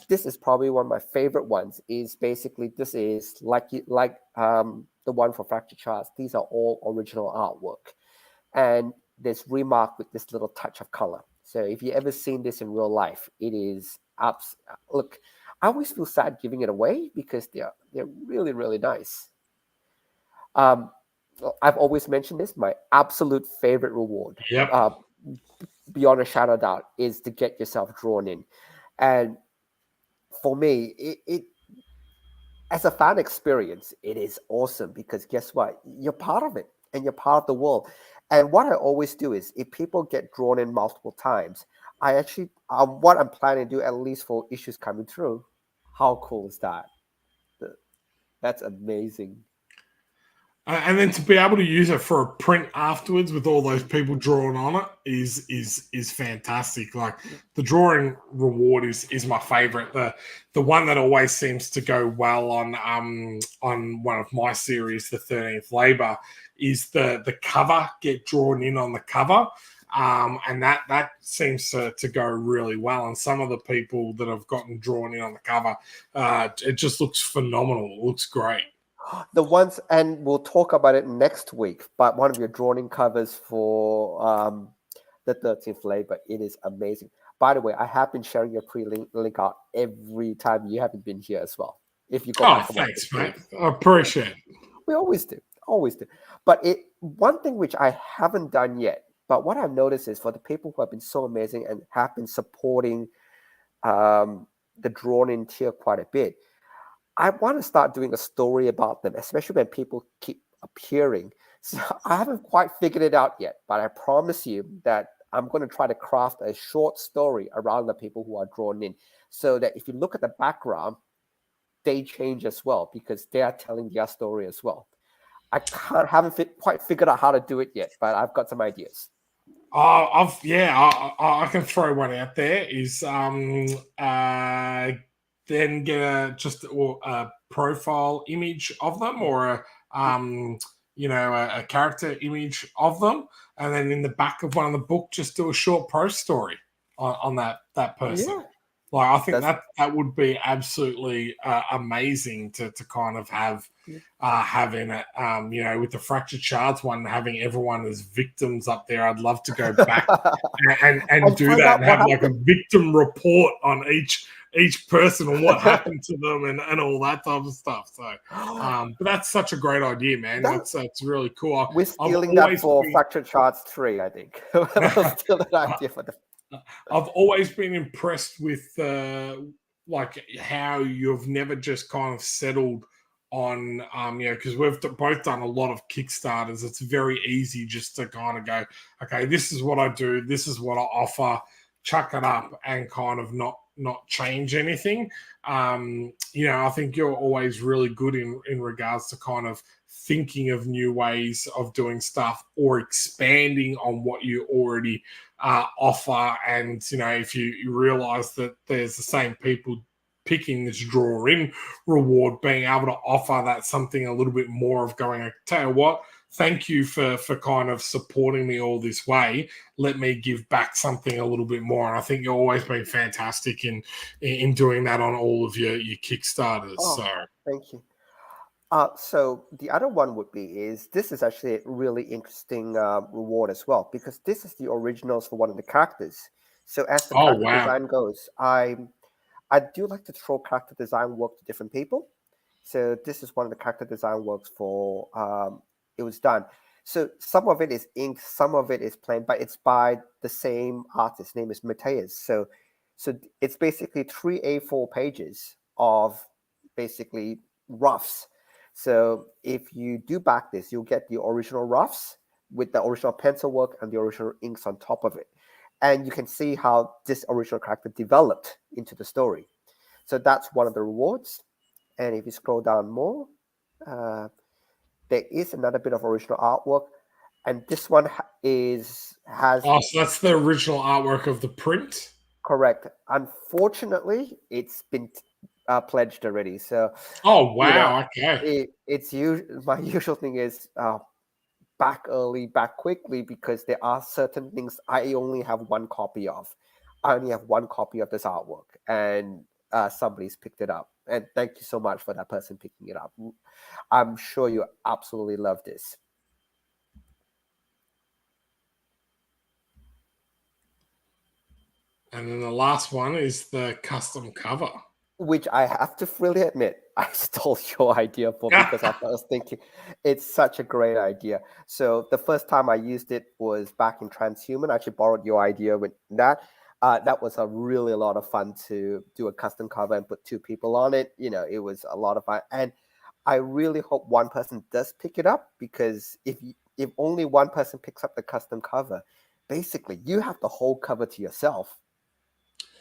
This is probably one of my favorite ones. Is basically this is like the one for Fractured Charts. These are all original artwork, and there's remarked with this little touch of color. So if you ever seen this in real life, it is look. I always feel sad giving it away because they're really, really nice. I've always mentioned this. My absolute favorite reward, Yep. beyond a shadow of doubt, is to get yourself drawn in. And for me, it as a fan experience, it is awesome because guess what? You're part of it and you're part of the world. And what I always do is if people get drawn in multiple times, I actually, what I'm planning to do, at least for issues coming through, how cool is that? That's amazing. And then to be able to use it for a print afterwards with all those people drawing on it is fantastic. Like the drawing reward is my favorite. The one that always seems to go well on one of my series, the 13th Labor, is the cover, get drawn in on the cover. And that seems to go really well. And some of the people that have gotten drawn in on the cover, it just looks phenomenal. It looks great. The ones, and we'll talk about it next week, but one of your drawn-in covers for the 13th Labor, it is amazing. By the way, I have been sharing your pre-link out every time you haven't been here as well. If you go back and thanks, mate. I appreciate it. We always do. But one thing which I haven't done yet, but what I've noticed is for the people who have been so amazing and have been supporting the drawn-in tier quite a bit, I want to start doing a story about them, especially when people keep appearing. So I haven't quite figured it out yet, but I promise you that I'm going to try to craft a short story around the people who are drawn in so that if you look at the background, they change as well because they are telling their story as well. I haven't quite figured out how to do it yet, but I've got some ideas. I can throw one out there. Is then get a profile image of them or a character image of them, and then in the back of one of the book, just do a short prose story on that person. Yeah. Like I think that would be absolutely amazing to kind of have in it. With the Fractured Charts one, having everyone as victims up there, I'd love to go back and do that and have like a victim report on each person and what happened to them and all that type of stuff. So, but that's such a great idea, man. That's really cool. We're stealing that for Fractured Charts 3, I think. We'll steal that idea for the. I've always been impressed with like how you've never just kind of settled on because we've both done a lot of Kickstarters. It's very easy just to kind of go, okay, this is what I do, this is what I offer, chuck it up and kind of not change anything. I think you're always really good in regards to kind of thinking of new ways of doing stuff or expanding on what you already offer. And if you realize that there's the same people picking this draw in reward, being able to offer that something a little bit more of going, I tell you what, thank you for kind of supporting me all this way. Let me give back something a little bit more. And I think you've always been fantastic in doing that on all of your Kickstarters. So thank you. So the other one would be this is actually a really interesting reward as well, because this is the originals for one of the characters. So as the character design goes, I do like to throw character design work to different people. So this is one of the character design works for it was done. So some of it is ink, some of it is plain, but it's by the same artist. Name is Mateus. So it's basically 3 A4 pages of basically roughs. So if you do back this, you'll get the original roughs with the original pencil work and the original inks on top of it. And you can see how this original character developed into the story. So that's one of the rewards. And if you scroll down more, there is another bit of original artwork. And this one has Oh, so that's the original artwork of the print? correct. Unfortunately, it's been pledged already. So, Oh, you know, wow. Okay. my usual thing is back early, back quickly, because there are certain things I only have one copy of. I only have one copy of this artwork, and somebody's picked it up. And thank you so much for that person picking it up. I'm sure you absolutely love this. And then the last one is the custom cover. Which I have to freely admit, I stole your idea for, because I was thinking it's such a great idea. So the first time I used it was back in Transhuman. I actually borrowed your idea with that. That was a lot of fun to do a custom cover and put two people on it. It was a lot of fun. And I really hope one person does pick it up, because if only one person picks up the custom cover, basically you have the whole cover to yourself.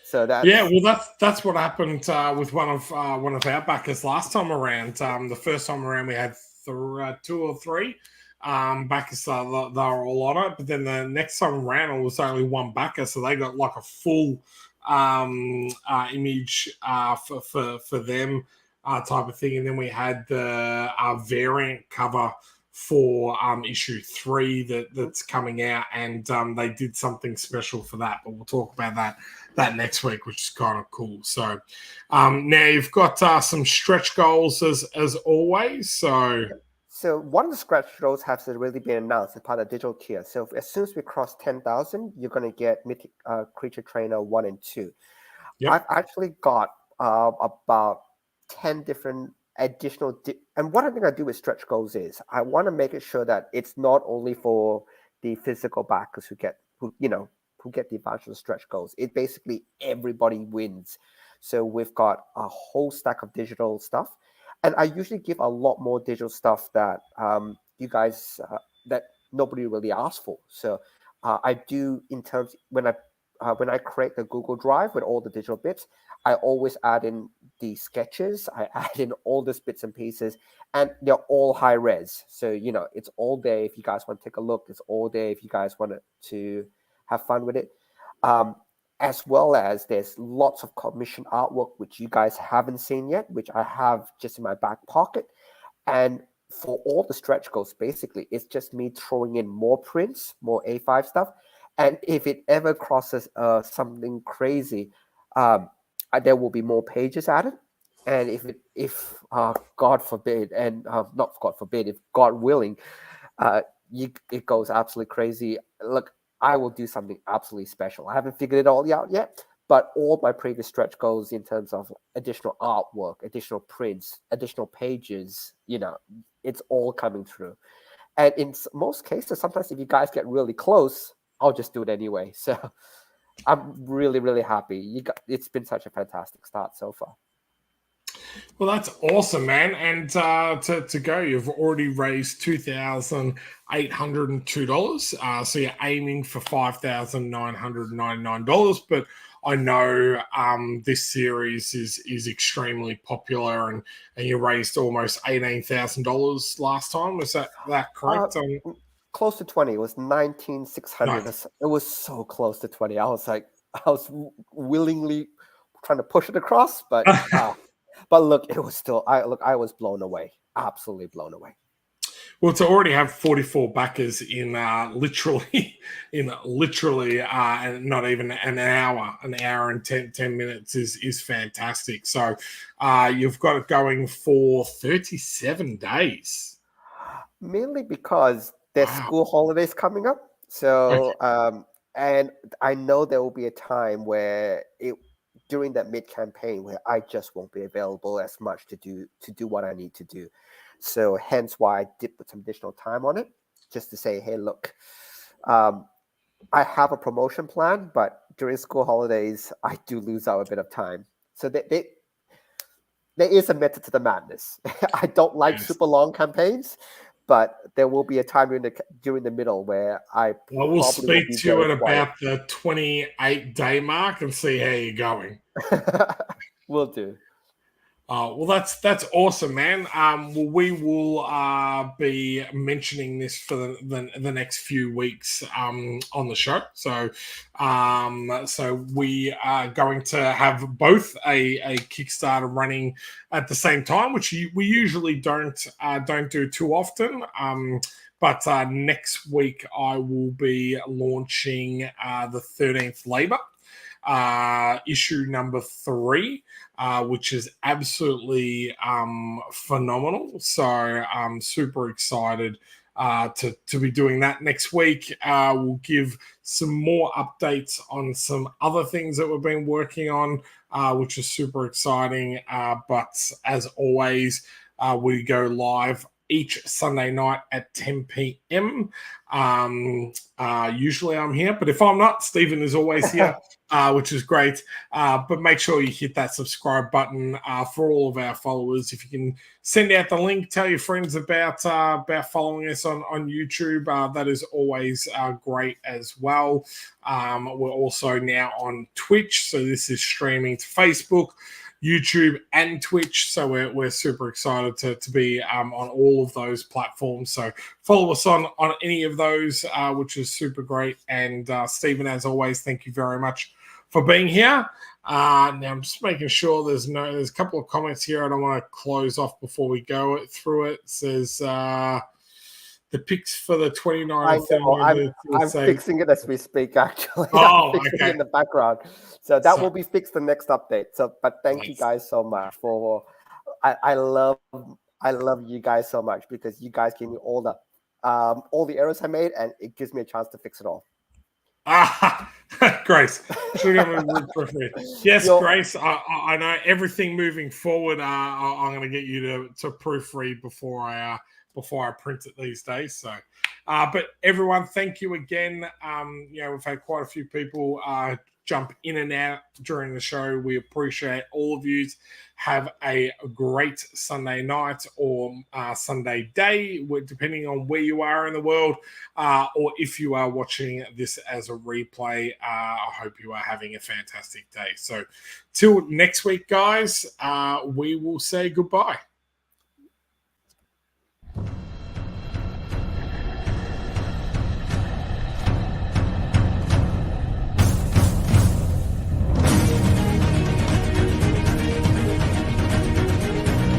So Yeah, well, that's what happened with one of our backers last time around. The first time around, we had two or three backers. They were all on it, but then the next time around, it was only one backer, so they got like a full image for them type of thing. And then we had the variant cover for issue 3 that's coming out, and they did something special for that, but we'll talk about that next week, which is kind of cool. So now you've got some stretch goals as always. So one of the stretch goals has already been announced as part of digital tier. So as soon as we cross 10,000, you're going to get Mythic Creature Trainer 1 and 2. Yep. I've actually got about 10 different additional. And what I'm going to do with stretch goals is I want to make it sure that it's not only for the physical backers who get the advantage of stretch goals. It basically everybody wins. So we've got a whole stack of digital stuff. And I usually give a lot more digital stuff that you guys that nobody really asked for. So I do, in terms when I create the Google Drive with all the digital bits, I always add in the sketches. I add in all these bits and pieces, and they're all high res. So it's all there if you guys want to take a look. It's all there if you guys want to have fun with it. As well as there's lots of commission artwork which you guys haven't seen yet, which I have just in my back pocket. And for all the stretch goals, basically, it's just me throwing in more prints, more A5 stuff. And if it ever crosses something crazy, there will be more pages added. And if God forbid, and not God forbid, if God willing, it goes absolutely crazy. Look, I will do something absolutely special. I haven't figured it all out yet, but all my previous stretch goals in terms of additional artwork, additional prints, additional pages, it's all coming through. And in most cases, sometimes if you guys get really close, I'll just do it anyway. So I'm really, really happy. It's been such a fantastic start so far. Well, that's awesome, man. And to go, you've already raised $2,802. So you're aiming for $5,999. But I know this series is extremely popular, and you raised almost $18,000 last time. Was that correct? Close to 20. It was 19,600. Nice. It was so close to 20. I was willingly trying to push it across, but but look, it was still. I was blown away. Absolutely blown away. Well, to already have 44 backers in literally not even an hour and 10 minutes is fantastic. So you've got it going for 37 days. Mainly because there's school holidays coming up. So and I know there will be a time where during that mid campaign where I just won't be available as much to do what I need to do. So hence why I did put some additional time on it, just to say, hey, look, I have a promotion plan, but during school holidays, I do lose out a bit of time. So they there is a method to the madness. I don't like super long campaigns, but there will be a time during the middle where I will speak to you at about the 28-day mark and see how you're going. Will do. Well, that's awesome, man. Well, we will be mentioning this for the next few weeks on the show. So, so we are going to have both a Kickstarter running at the same time, which we usually don't do too often. But next week I will be launching the 13th Labor. Issue number 3, which is absolutely phenomenal. So I'm super excited to be doing that next week. We'll give some more updates on some other things that we've been working on, which is super exciting. But as always, we go live each Sunday night at 10 p.m. Usually I'm here, but if I'm not, Stephen is always here, which is great. But make sure you hit that subscribe button for all of our followers. If you can send out the link, tell your friends about following us on YouTube. That is always great as well. We're also now on Twitch, so this is streaming to Facebook, YouTube, and Twitch. So we're super excited to be on all of those platforms. So follow us on any of those, which is super great. And Stephen, as always, thank you very much for being here. Now I'm just making sure there's a couple of comments here I don't want to close off before we go through it. It says the picks for the 29 I'm fixing it as we speak, actually. Oh, I'm fixing okay. it in the background. So that will be fixed the next update. So, but thank you guys so much for. I love you guys so much because you guys give me all the errors I made, and it gives me a chance to fix it all. Grace. Yes, Grace. I know everything moving forward. I'm going to get you to proofread before I print it these days. So, but everyone, thank you again. We've had quite a few people jump in and out during the show. We appreciate all of you. Have a great Sunday night or Sunday day, depending on where you are in the world, or if you are watching this as a replay. I hope you are having a fantastic day. So till next week, guys, we will say goodbye.